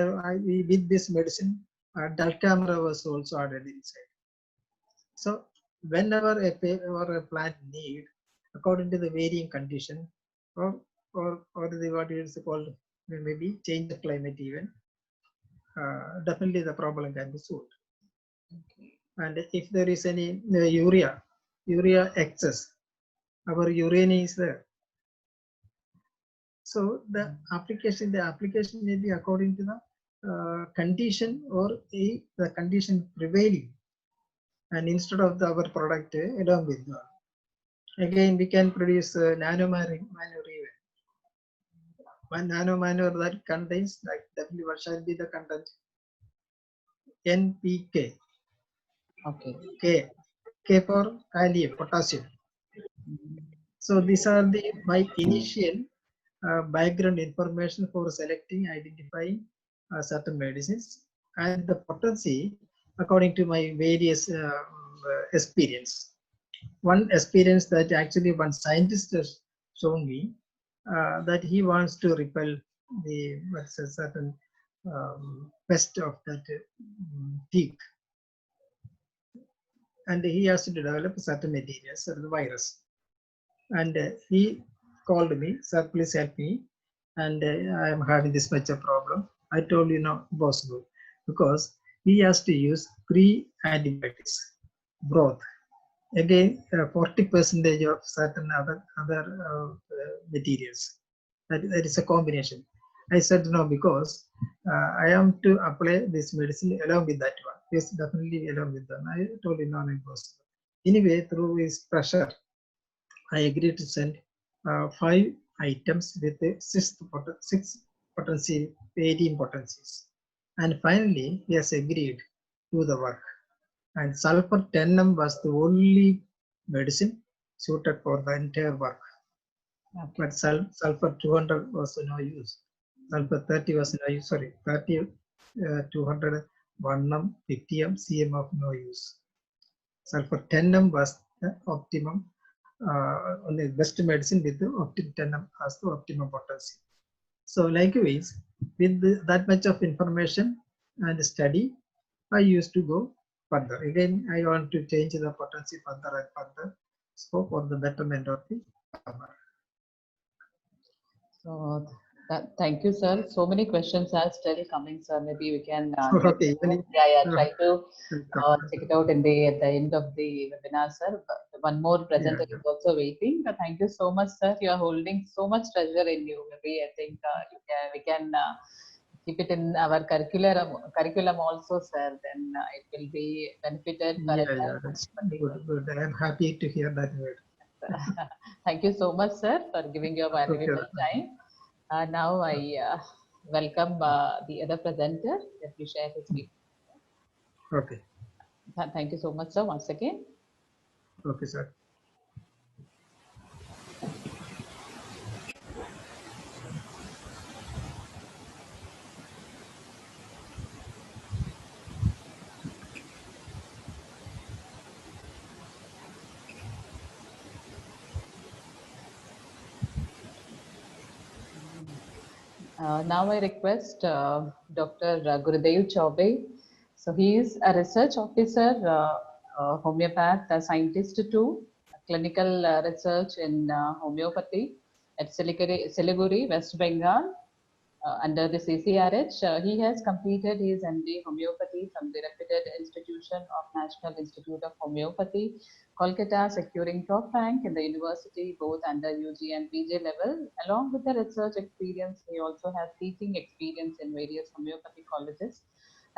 with this medicine, Dulcamara was also added inside. So whenever a plant need, according to the varying condition, or the what is called maybe change of climate even, definitely the problem can be solved. And if there is any urea excess, our urine is there. So the application may be according to the condition or the condition prevailing, and instead of our product along with that. Again, we can produce nano manure even. One nano manure that contains like W, what shall be the content? NPK. Okay. K for kalium, potassium. So these are my initial background information for selecting, identifying certain medicines, and the potency according to my various experience. One experience that actually one scientist has shown me that he wants to repel the certain pest of that tick, and he has to develop certain materials, certain virus. And he called me, sir, please help me. And I am having this much of problem. I told you, no, possible, because he has to use 3 antibiotics, broth. Again, 40% of certain other materials. That is a combination. I said no, because I am to apply this medicine along with that one. Yes, definitely along with them. I told you, no, impossible. Anyway, through his pressure, I agreed to send 5 items with 6 potency, 18 potencies. And finally, he has agreed to the work. And sulfur 10M was the only medicine suited for the entire work. Okay. But sulfur 200 was no use. Sulfur 30 was no use. Sorry, 30, 200, 1M, 50M, CM of no use. Sulfur 10M was the optimum. Only best medicine with the optimum 10M as the optimum potency. So likewise, with that much of information and study, I used to go further. Again, I want to change the potency further and further, so for the betterment of the farmer. So thank you, sir. So many questions are still coming, sir. Maybe we can okay, try to check it out at the end of the webinar, sir. But one more presenter is also waiting. Thank you so much, sir. You are holding so much treasure in you. Maybe I think we can keep it in our curriculum also, sir. Then it will be benefited for good. I am happy to hear that word. Thank you so much, sir, for giving your valuable time. Now I welcome the other presenter. Let me share his video. Okay. Thank you so much, sir, once again. Okay, sir. Now I request Dr. Gurudev Chaubey. So he is a research officer, homeopath, a scientist too, clinical research in homeopathy at Siliguri, West Bengal, under the CCRH. He has completed his MD homeopathy from the reputed institution of National Institute of Homeopathy, Kolkata, securing top rank in the university both under UG and PG level. Along with the research experience, he also has teaching experience in various homeopathy colleges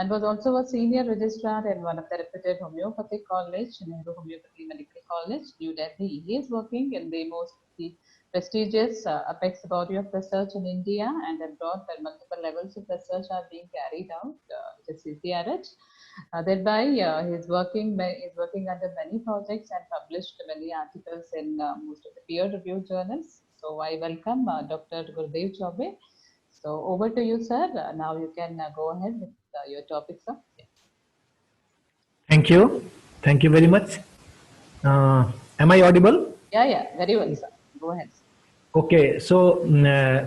and was also a senior registrar in one of the reputed homeopathic college, Nehru Homeopathy Medical College, New Delhi. He is working in the most prestigious apex body of research in India and abroad, where multiple levels of research are being carried out, which is CCRH. Thereby, he is working under many projects and published many articles in most of the peer-reviewed journals. So I welcome Dr. Gurdev Chaube. So over to you, sir. Now you can go ahead with your topic, sir. Thank you. Thank you very much. Am I audible? Yeah, very well, sir. Go ahead. Okay. So,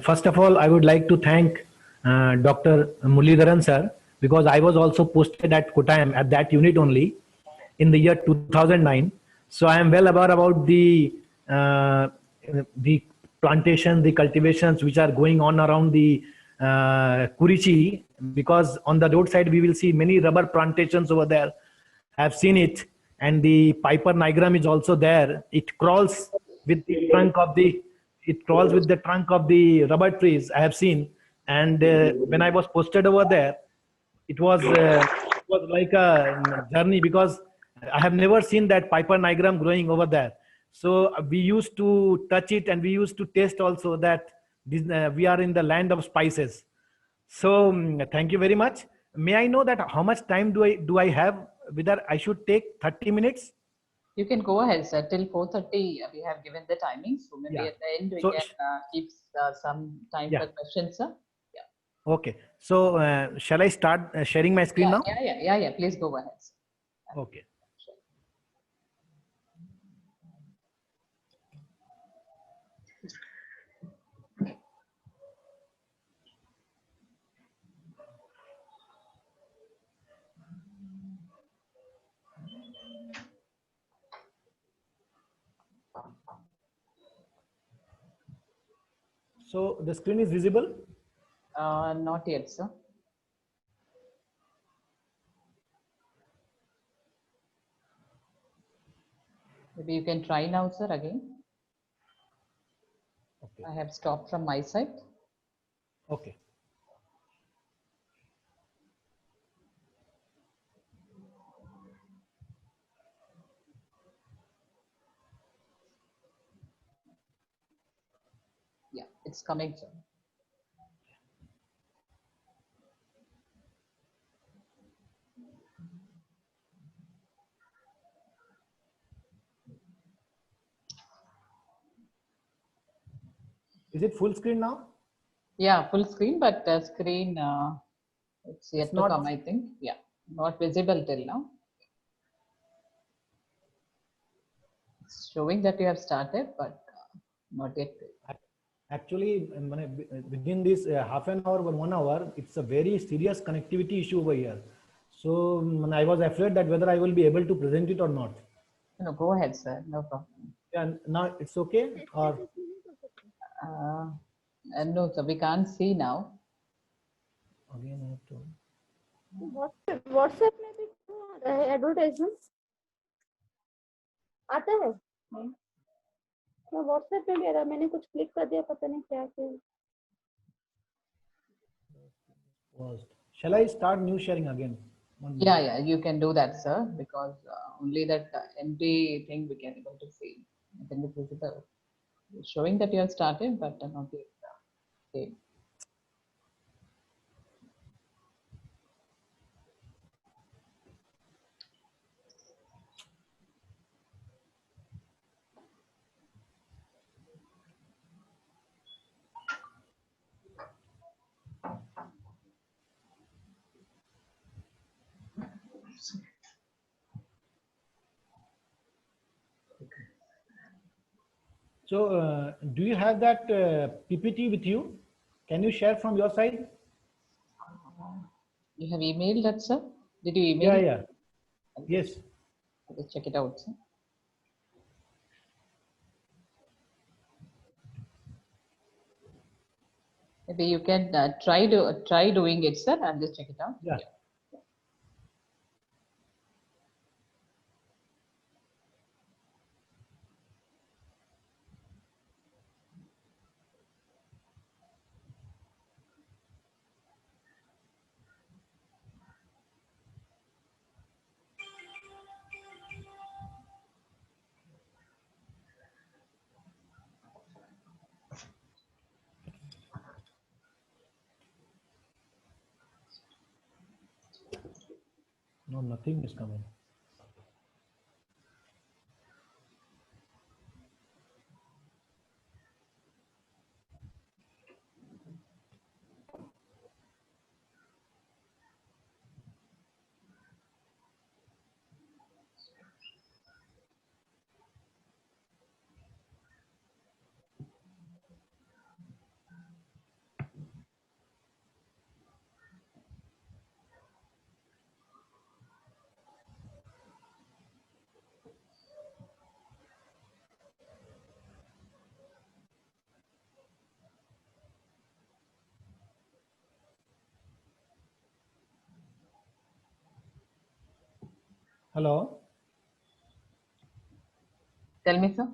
first of all, I would like to thank Dr. Muralidharan sir, because I was also posted at Kottayam at that unit only in the year 2009. So I am well aware about the plantation, the cultivations which are going on around the Kurichi, because on the roadside we will see many rubber plantations over there. I have seen it, and the Piper nigrum is also there. It crawls with the trunk of the rubber trees. I have seen, and when I was posted over there, it was like a journey, because I have never seen that Piper nigrum growing over there. So we used to touch it, and we used to taste also that we are in the land of spices. So thank you very much. May I know that how much time do I have? Whether I should take 30 minutes? You can go ahead, sir. Till 4:30, we have given the timing. So maybe Yeah. at the end we So, can keep some time yeah. for questions, sir. Okay. So shall I start sharing my screen now? Yeah. Please go ahead, sir. Okay. So the screen is visible? Not yet, sir. Maybe you can try now, sir, again. Okay. I have stopped from my side. Okay. Yeah, it's coming, sir. Is it full screen now? Yeah, full screen, but screen it's yet It's to not. come, I think. Yeah, not visible till now. It's showing that you have started, but not yet. Actually, within this half an hour or 1 hour, it's a very serious connectivity issue over here. So I was afraid that whether I will be able to present it or not. No, go ahead, sir. No problem. Yeah, now it's okay? Or No, sir, we can't see now. again I have to. WhatsApp में भी क्यों आ रहा है advertisement आता है नहीं मैं WhatsApp में भी आ रहा है मैंने कुछ क्लिक कर दिया पता नहीं क्या किया Paused. Shall I start new sharing again? Yeah, you can do that, sir, because only that empty thing we can able to see. I think it's visible. It's showing that you have started, but not yet. Okay. So do you have that PPT with you? Can you share from your side? You have emailed that, sir? Did you email? Yeah. Yes. Let's check it out, sir. Maybe you can try doing it, sir, and just check it out. Yeah. No, nothing is coming. Hello. Tell me, sir.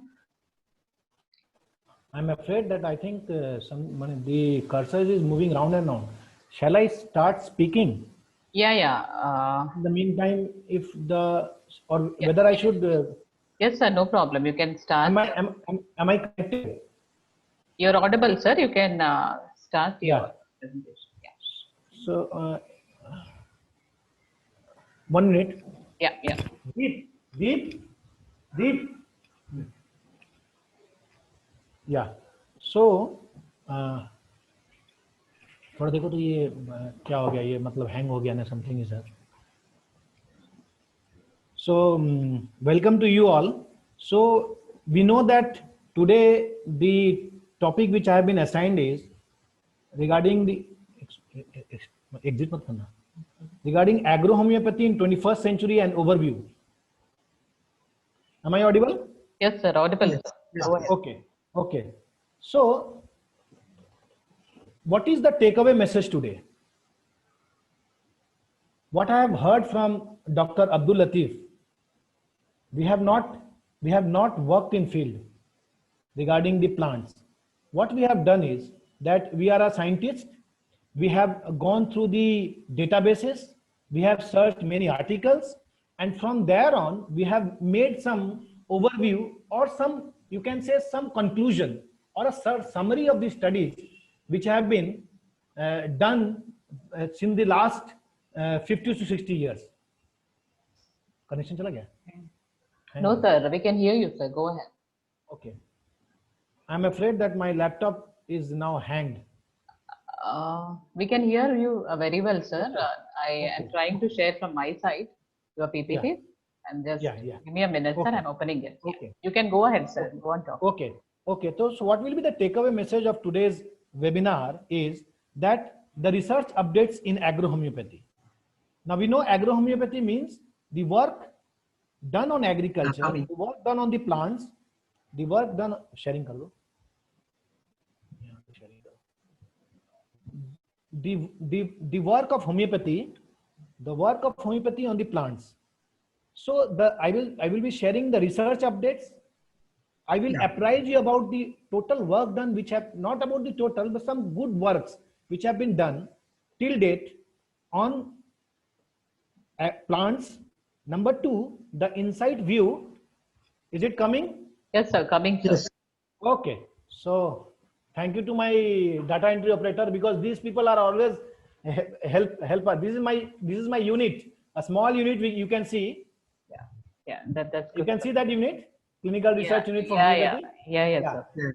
I'm afraid that I think the cursor is moving round and round. Shall I start speaking? Yeah, yeah. In the meantime, if the or Yeah. whether I should Yes, sir. No problem. You can start. am I connected? You're audible, sir. You can start Yeah. your presentation. Yeah. So 1 minute. Yeah. Yeah. Deep, deep, deep. Yeah. So थोड़ा देखो तो ये क्या हो गया, ये मतलब hang हो गया ना, something is that. So welcome to you all. So we know that today the topic which I have been assigned is regarding the exit mat karna, regarding agrohomeopathy in 21st century and overview. Am I audible? Yes, sir. Audible. Yes. Yes, Go ahead. Okay. Okay. So what is the takeaway message today? What I have heard from Dr. Abdul Latif, we have not worked in field regarding the plants. What we have done is that we are a scientist. We have gone through the databases. We have searched many articles, and from there on, we have made some overview or some, you can say, some conclusion or a summary of the studies which have been done since the last 50 to 60 years. Connection chala gaya? No, sir. We can hear you, sir. Go ahead. Okay. I'm afraid that my laptop is now hanged. We can hear you very well, sir. I am Okay. trying to share from my side your PPT, Yeah. and just Yeah. give me a minute, sir. Okay. I'm opening it. Yeah. Okay. You can go ahead, sir. Go on talk. Okay. Okay. So what will be the takeaway message of today's webinar is that the research updates in agrohomeopathy. Now we know agrohomeopathy means the work done on agriculture, the work done on the plants, the work done sharing kar lo. The work of homeopathy, on the plants. So I will be sharing the research updates. I will apprise you about the total work done, which have not about the total, but some good works which have been done till date on plants. Number 2, the inside view. Is it coming? Yes, sir. Coming, sir. Yes. Okay. So thank you to my data entry operator, because these people are always helper. This is my unit, a small unit. You can see. Yeah. That's You good, can sir. see that unit, clinical research unit for Yeah, homeopathy. yes, Yeah. sir.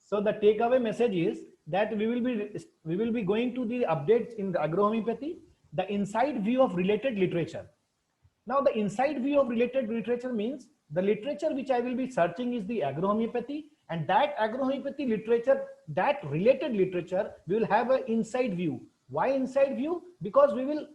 So the takeaway message is that we will be going to the updates in the agrohomeopathy, the inside view of related literature. Now the inside view of related literature means the literature which I will be searching is the agrohomeopathy, and that agrohomeopathy literature, that related literature, we will have an inside view. Why inside view? Because we will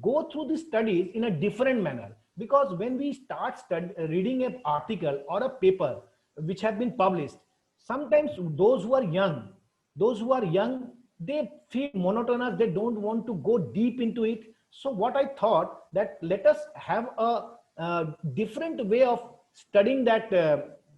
go through the studies in a different manner. Because when we start reading an article or a paper which have been published, sometimes those who are young, they feel monotonous. They don't want to go deep into it. So what I thought that let us have a different way of studying that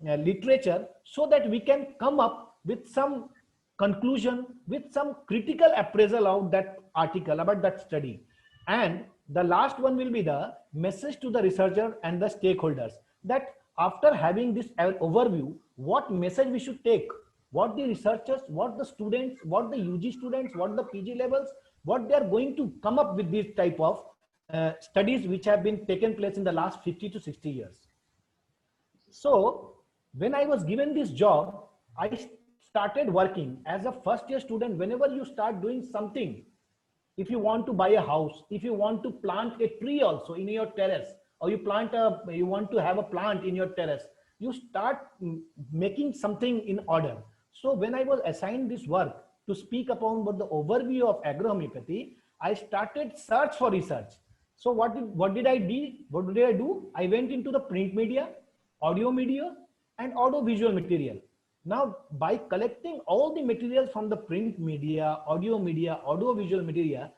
literature, so that we can come up with some conclusion, with some critical appraisal of that article, about that study. And the last one will be the message to the researcher and the stakeholders, that after having this overview, what message we should take, what the researchers, what the students, what the UG students, what the PG levels, what they are going to come up with this type of studies which have been taken place in the last 50 to 60 years. So when I was given this job, I started working as a first year student. Whenever you start doing something, if you want to buy a house, if you want to plant a tree also in your terrace, or you want to have a plant in your terrace, you start making something in order. So when I was assigned this work to speak upon the overview of agrohomeopathy, I started search for research. So what did I do? I went into the print media, audio media, and audio visual material. Now, by collecting all the materials from the print media, audio visual media,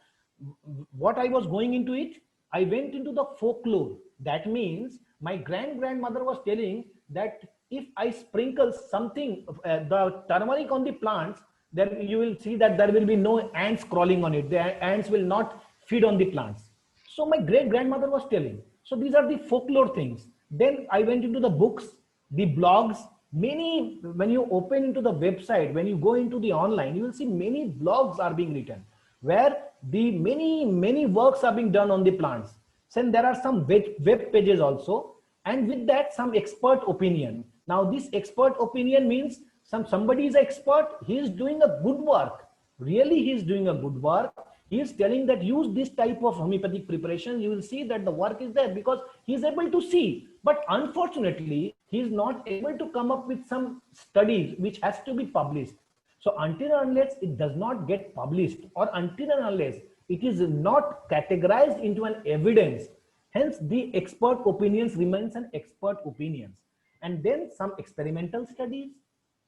what I was going into it, I went into the folklore. That means my grandmother was telling that if I sprinkle something, the turmeric on the plants, then you will see that there will be no ants crawling on it. The ants will not feed on the plants. So my great-grandmother was telling. So these are the folklore things. Then I went into the books, the blogs, many, when you open into the website, when you go into the online, you will see many blogs are being written where the many works are being done on the plants. Then there are some web pages also, and with that some expert opinion. Now this expert opinion means somebody is expert, he is doing a good work. Really, he is doing a good work. He is telling that use this type of homeopathic preparation. You will see that the work is there because he is able to see. But unfortunately, he is not able to come up with some studies which has to be published. So until and unless it does not get published, or until and unless it is not categorized into an evidence, hence the expert opinions remains an expert opinions. And then some experimental studies,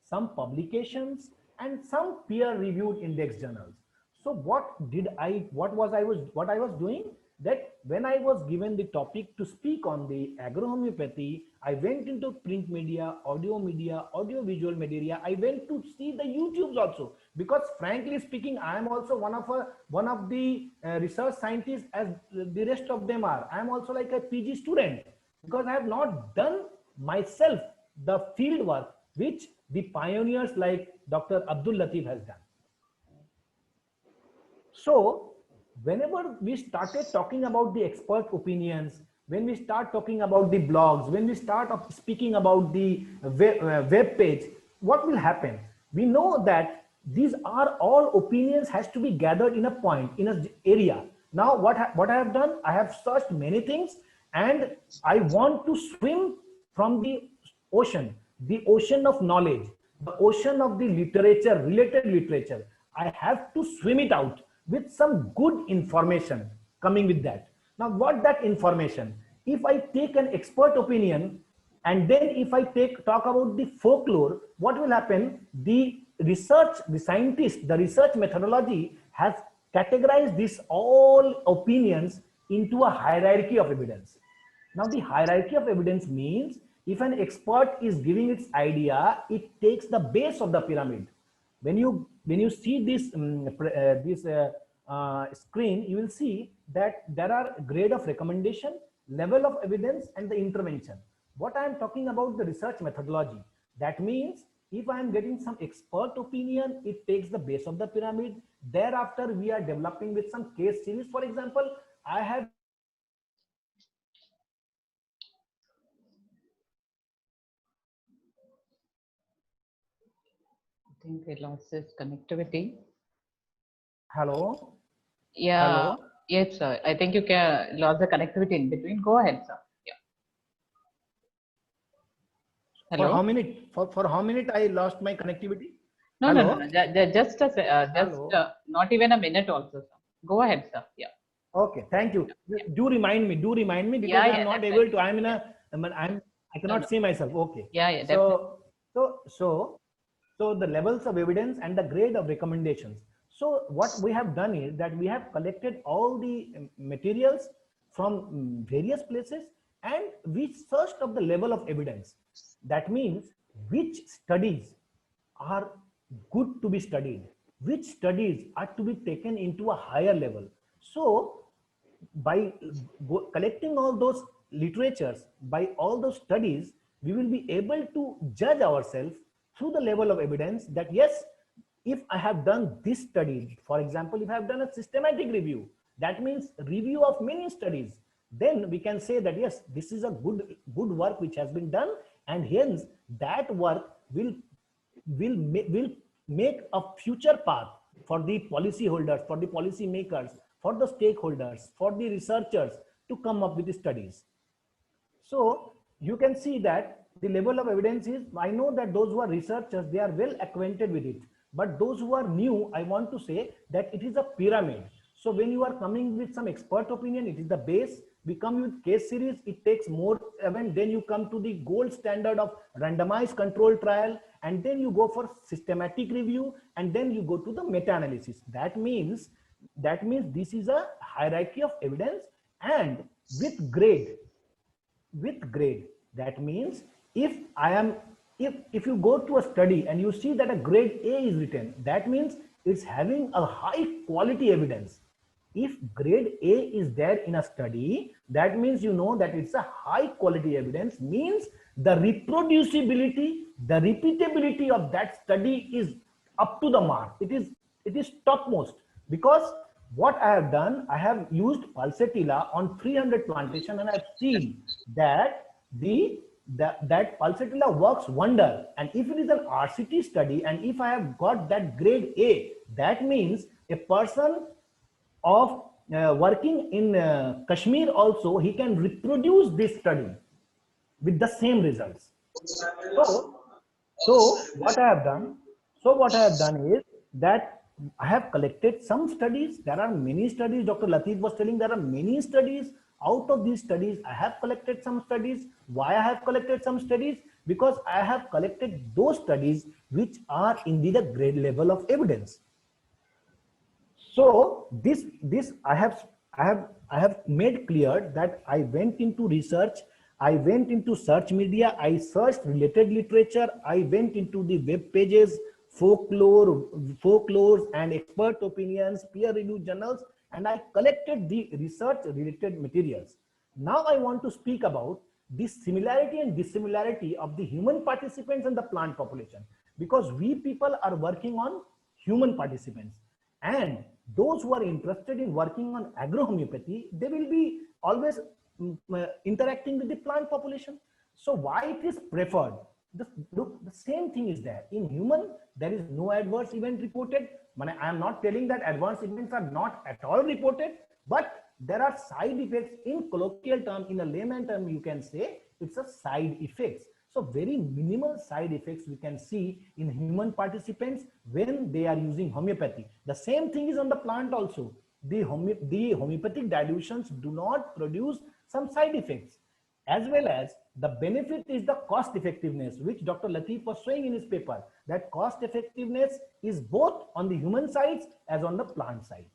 some publications, and some peer-reviewed index journals. So what I was doing, that when I was given the topic to speak on the agrohomeopathy, I went into print media, audio visual media. I went to see the YouTubes also, because frankly speaking, I am also one of the research scientists as the rest of them are. I am also like a PG student, because I have not done myself the field work which the pioneers like Dr. Abdul Latif has done. So whenever we started talking about the expert opinions, when we start talking about the blogs, when we start speaking about the web page, what will happen? We know that these are all opinions has to be gathered in a point, in an area. Now what I have done, I have searched many things, and I want to swim from the ocean of knowledge, the ocean of the literature, related literature. I have to swim it out with some good information coming with that. Now what that information? If I take an expert opinion, and then if I talk about the folklore, what will happen? The research, the scientist, the research methodology has categorized these all opinions into a hierarchy of evidence. Now the hierarchy of evidence means if an expert is giving its idea, it takes the base of the pyramid. When you see this screen, you will see that there are grade of recommendation, level of evidence, and the intervention. What I am talking about the research methodology. That means if I am getting some expert opinion, it takes the base of the pyramid. Thereafter, we are developing with some case series. For example, I have I think we lost his connectivity. hello. Yeah. Hello? Yes, sir. I think you can lost the connectivity in between. Go ahead, sir. Yeah. Hello. For how minute I lost my connectivity? No, Hello? no. Just Hello? not even a minute also, sir. Go ahead, sir. Yeah. Okay, thank you. Do remind me because Yeah, I'm not able to. I cannot see myself. Okay. Yeah. So the levels of evidence and the grade of recommendations. So what we have done is that we have collected all the materials from various places, and we searched of the level of evidence. That means which studies are good to be studied, which studies are to be taken into a higher level. So by collecting all those literatures, by all those studies, we will be able to judge ourselves through the level of evidence that yes, if I have done this study, for example, if I have done a systematic review, that means review of many studies, then we can say that yes, this is a good work which has been done, and hence that work will make a future path for the policy holders, for the policy makers, for the stakeholders, for the researchers to come up with the studies. So you can see that the level of evidence is, I know that those who are researchers, they are well acquainted with it. But those who are new, I want to say that it is a pyramid. So when you are coming with some expert opinion, it is the base. We come with case series, it takes more event. Then you come to the gold standard of randomized control trial, and then you go for systematic review, and then you go to the meta-analysis. That means this is a hierarchy of evidence, and with grade. That means if you go to a study and you see that a grade A is written, that means it's having a high quality evidence. If grade A is there in a study, that means you know that it's a high quality evidence, means the reproducibility, the repeatability of that study is up to the mark. It is topmost, because what I have done, I have used pulsatilla on 300 plantation, and I've seen that that pulsatilla works wonder. And if it is an RCT study, and if I have got that grade A, that means a person of working in Kashmir also, he can reproduce this study with the same results. So what I have done is that I have collected some studies. There are many studies. Dr. Latif was telling there are many studies. Out of these studies, I have collected some studies. Why I have collected some studies? Because I have collected those studies which are indeed a grade level of evidence. So this I have made clear that I went into research. I went into search media. I searched related literature. I went into the web pages, folklores and expert opinions, peer-reviewed journals, and I collected the research-related materials. Now I want to speak about the similarity and dissimilarity of the human participants and the plant population, because we people are working on human participants, and those who are interested in working on agrohomeopathy, they will be always interacting with the plant population. So why it is preferred? Look, the same thing is there. In human, there is no adverse event reported. I am not telling that adverse events are not at all reported, but there are side effects. In colloquial term, in a layman term, you can say it's a side effects. So very minimal side effects we can see in human participants when they are using homeopathy. The same thing is on the plant also. The homeopathic dilutions do not produce some side effects. As well as the benefit is the cost effectiveness, which Dr. Latif was showing in his paper, that cost effectiveness is both on the human sides as on the plant side.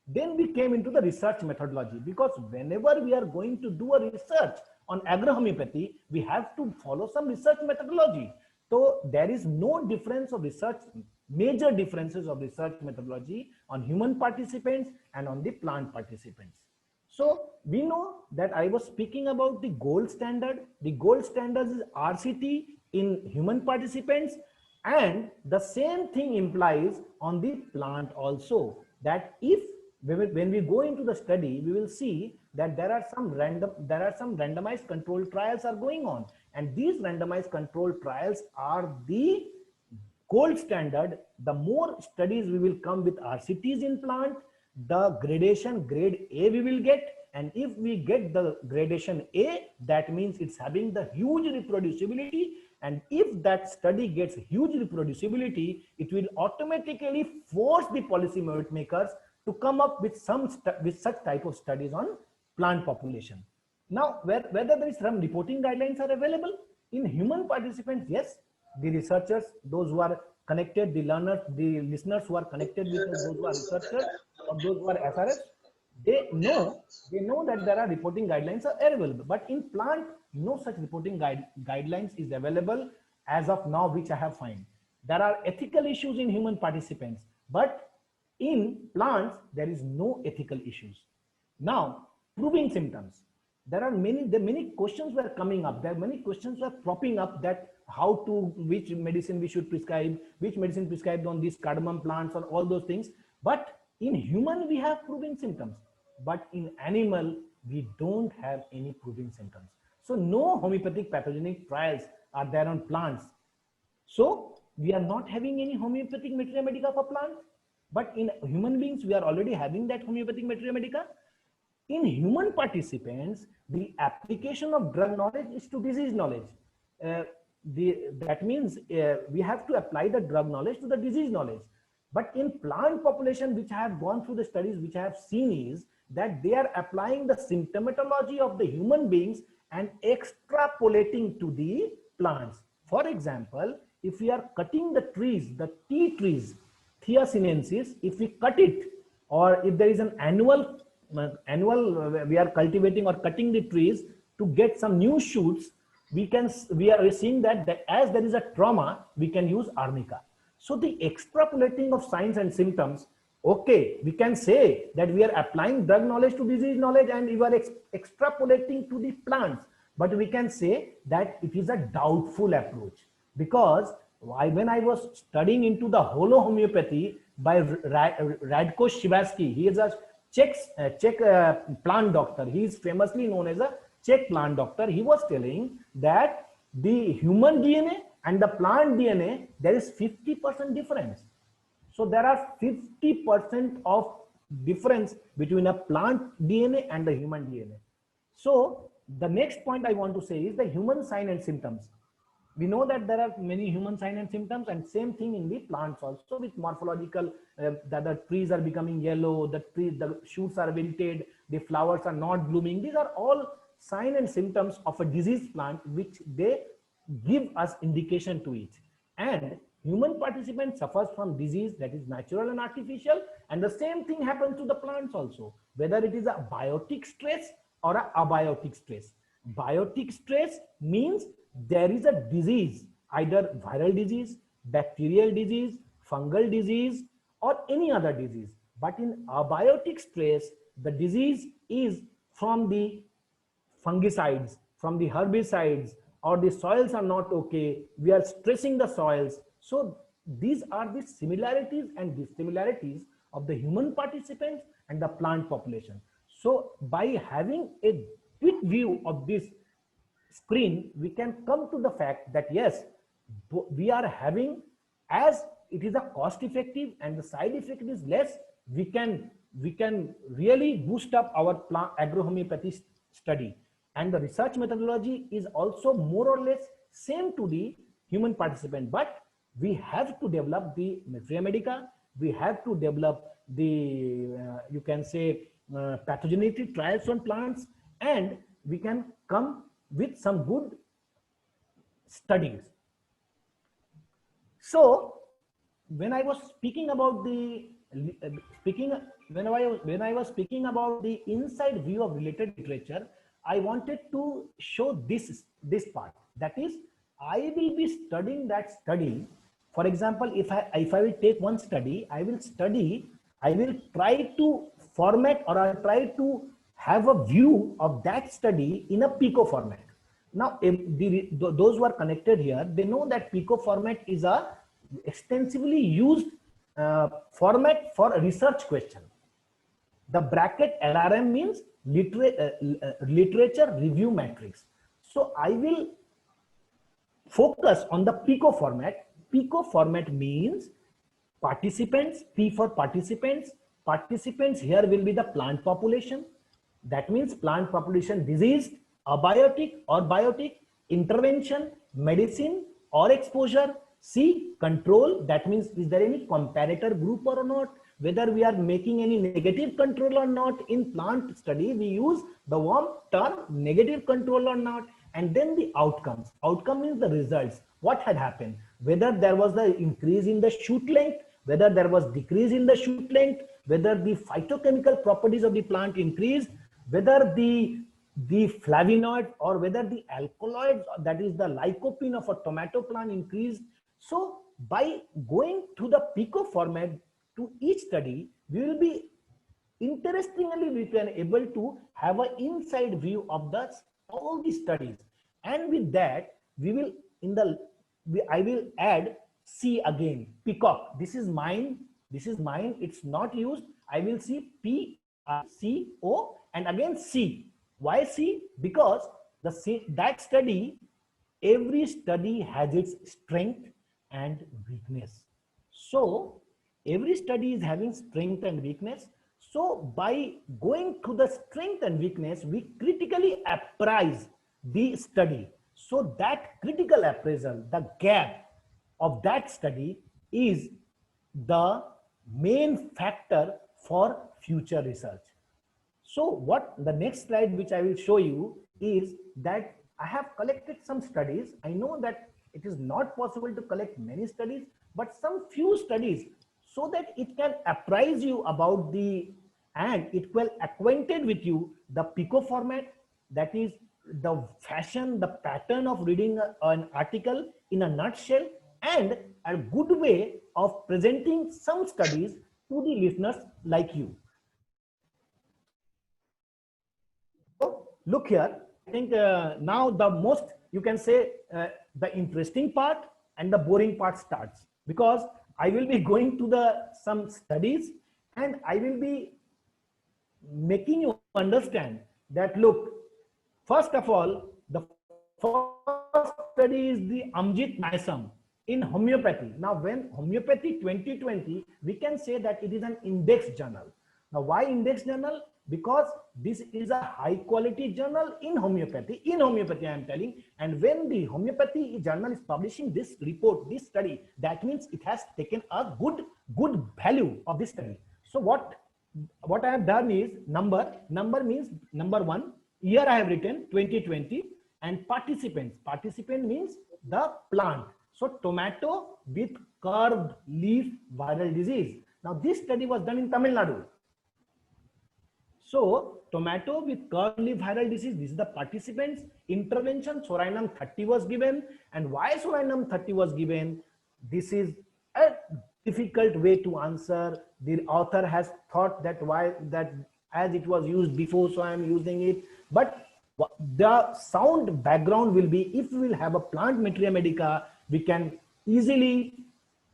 Then we came into the research methodology, because whenever we are going to do a research on agrohomeopathy, we have to follow some research methodology. So there is no difference of research, major differences of research methodology on human participants and on the plant participants. So we know that I was speaking about the gold standard. The gold standard is RCT in human participants, and the same thing implies on the plant also, that if when we go into the study, we will see that there are some randomized control trials are going on, and these randomized control trials are the gold standard. The more studies we will come with RCTs in plant, the gradation grade A we will get, and if we get the gradation A, that means it's having the huge reproducibility, and if that study gets huge reproducibility, it will automatically force the policy makers to come up with such type of studies on plant population. Now, whether there is some reporting guidelines are available in human participants, yes, the researchers, those who are connected, the learners, the listeners who are connected with those who are researchers or those who are SRS, they know that there are reporting guidelines are available. But in plant, no such reporting guidelines is available as of now, which I have found. There are ethical issues in human participants, but in plants, there is no ethical issues. Now, proving symptoms. There are many questions were coming up. There are many questions were propping up, that which medicine we should prescribe, which medicine prescribed on these cardamom plants or all those things. But in human, we have proving symptoms. but in animal, we don't have any proving symptoms. So no homeopathic pathogenic trials are there on plants. So we are not having any homeopathic materia medica for plants, but in human beings, we are already having that homeopathic materia medica. In human participants, the application of drug knowledge is to disease knowledge. That means we have to apply the drug knowledge to the disease knowledge. But in plant population, which I have gone through the studies, which I have seen is that they are applying the symptomatology of the human beings and extrapolating to the plants. For example, if we are cutting the trees, the tea trees, Thea sinensis, if we cut it, or if there is an annual we are cultivating or cutting the trees to get some new shoots, we are seeing that as there is a trauma, we can use arnica. So the extrapolating of signs and symptoms, okay, we can say that we are applying drug knowledge to disease knowledge and we are extrapolating to the plants, but we can say that it is a doubtful approach, because when I was studying into the holo homeopathy by Radko Shivatsky, he is a Czech plant doctor. He is famously known as a Czech plant doctor. He was telling that the human DNA and the plant DNA, there is 50% difference. So there are 50% of difference between a plant DNA and the human DNA. So the next point I want to say is the human sign and symptoms. We know that there are many human signs and symptoms, and same thing in the plants also with morphological, that the trees are becoming yellow, the shoots are wilted, the flowers are not blooming. These are all signs and symptoms of a diseased plant, which they give us indication to it. And human participant suffers from disease that is natural and artificial, and the same thing happens to the plants also, whether it is a biotic stress or a abiotic stress. Biotic stress means there is a disease, either viral disease, bacterial disease, fungal disease, or any other disease. But in abiotic stress, the disease is from the fungicides, from the herbicides, or the soils are not okay, we are stressing the soils. So these are the similarities and dissimilarities of the human participants and the plant population. So by having a quick view of this screen, we can come to the fact that yes, we are having, as it is a cost effective and the side effect is less, we can really boost up our plant agrohomeopathy study. And the research methodology is also more or less same to the human participant, but we have to develop the materia medica, we have to develop the you can say pathogenicity trials on plants, and we can come with some good studies. So when I was speaking about the when I was speaking about the inside view of related literature, I wanted to show this part, that is, I will be studying that study. For example, if I will take one study, I will try to format, or I'll try to have a view of that study in a PICO format. Now, those who are connected here, they know that PICO format is a extensively used format for a research question. The bracket LRM means literature review matrix. So I will focus on the PICO format. PICO format means participants, P for participants. Participants here will be the plant population. That means plant population diseased, abiotic or biotic, intervention, medicine or exposure. C, control. That means is there any comparator group or not? Whether we are making any negative control or not. In plant study, we use the warm term negative control or not. And then the outcomes. Outcome means the results. What had happened? Whether there was the increase in the shoot length, whether there was decrease in the shoot length, whether the phytochemical properties of the plant increased, whether the flavonoid or whether the alkaloids, that is the lycopene of a tomato plant, increased. So by going to the PICO format to each study, we will be, interestingly, we can able to have an inside view of all the studies. And with that, we will I will add C again, peacock. This is mine. It's not used. I will see P C O and again C. Why C? Because that study, every study has its strength and weakness. So every study is having strength and weakness. So by going to the strength and weakness, we critically appraise the study. So that critical appraisal, the gap of that study is the main factor for future research. So what the next slide which I will show you is that I have collected some studies. I know that it is not possible to collect many studies, but some few studies so that it can apprise you about and it will acquainted with you the PICO format, that is the fashion, the pattern of reading an article in a nutshell, and a good way of presenting some studies to the listeners like you. So look here, I think now the most, you can say, the interesting part and the boring part starts, because I will be going to some studies and I will be making you understand that, look, first of all, the first study is the Amjit Nyasam in homeopathy. Now, when homeopathy 2020, we can say that it is an index journal. Now, why index journal? Because this is a high quality journal in homeopathy. In homeopathy, I am telling. And when the homeopathy journal is publishing this report, this study, that means it has taken a good value of this study. So what I have done is number means number one, year I have written 2020, and participant means the plant. So tomato with curved leaf viral disease. Now this study was done in Tamil Nadu. So tomato with curved leaf viral disease, this is the participants. Intervention, Sorainum 30 was given. And why Sorainum 30 was given? This is a difficult way to answer. The author has thought that as it was used before, so I am using it. But the sound background will be, if we will have a plant materia medica, we can easily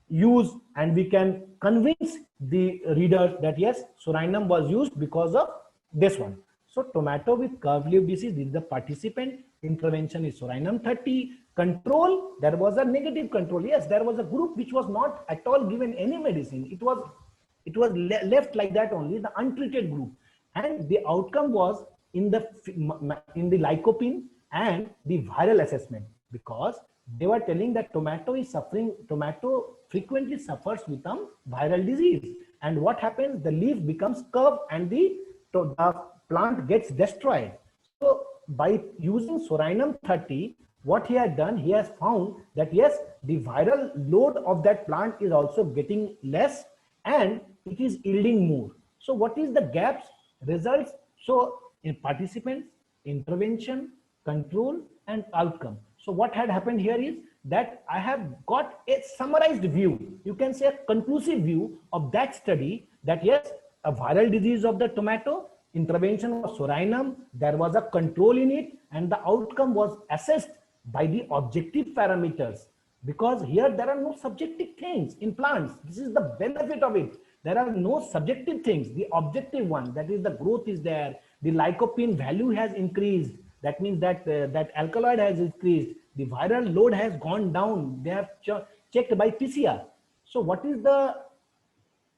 use and we can convince the reader that yes, Sorainum was used because of this one. So tomato with curved leaf disease, this is the participant. Intervention is Sorainum 30. Control, there was a negative control. Yes, there was a group which was not at all given any medicine. It was left like that only, the untreated group. And the outcome was in the lycopene and the viral assessment, because they were telling that tomato frequently suffers with some viral disease. And what happens? The leaf becomes curved and the plant gets destroyed. So by using Sorainum 30, what he had done, he has found that yes, the viral load of that plant is also getting less and it is yielding more. So what is the gaps? Results. So in participants, intervention, control, and outcome. So what had happened here is that I have got a summarized view, you can say a conclusive view of that study, that yes, a viral disease of the tomato, intervention was Sorainum, there was a control in it, and the outcome was assessed by the objective parameters, because here there are no subjective things in plants. This is the benefit of it. There are no subjective things. The objective one, that is the growth is there, the lycopene value has increased. That means that that alkaloid has increased. The viral load has gone down. They have checked by PCR. So what is the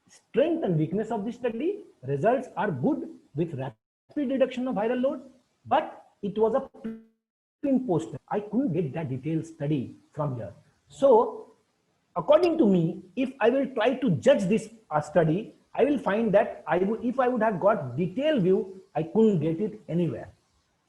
strength and weakness of this study? Results are good with rapid reduction of viral load, but it was a poster. I couldn't get that detailed study from here. So according to me, if I will try to judge this study, I will find that if I would have got detailed view, I couldn't get it anywhere.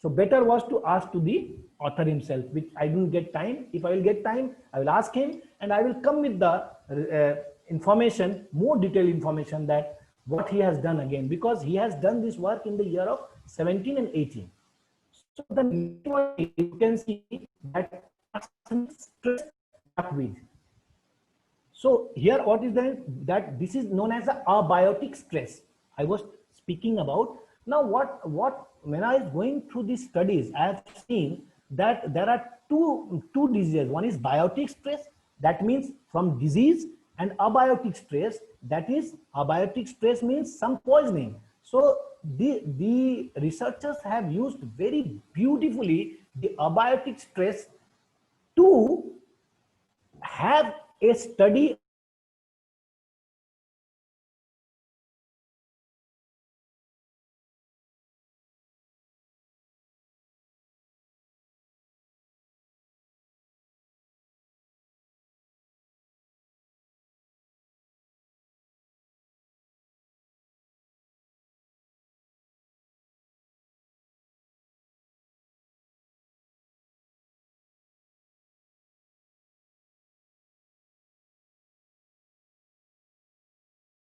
So better was to ask to the author himself, which I didn't get time. If I will get time, I will ask him and I will come with the information, more detailed information, that what he has done again, because he has done this work in the year of 17 and 18. So the next one, you can see that stress with. So here what is that this is known as the abiotic stress I was speaking about. Now when I was going through these studies, I have seen that there are two diseases. One is biotic stress, that means from disease, and abiotic stress, that is abiotic stress means some poisoning. So the researchers have used very beautifully the abiotic stress to have a study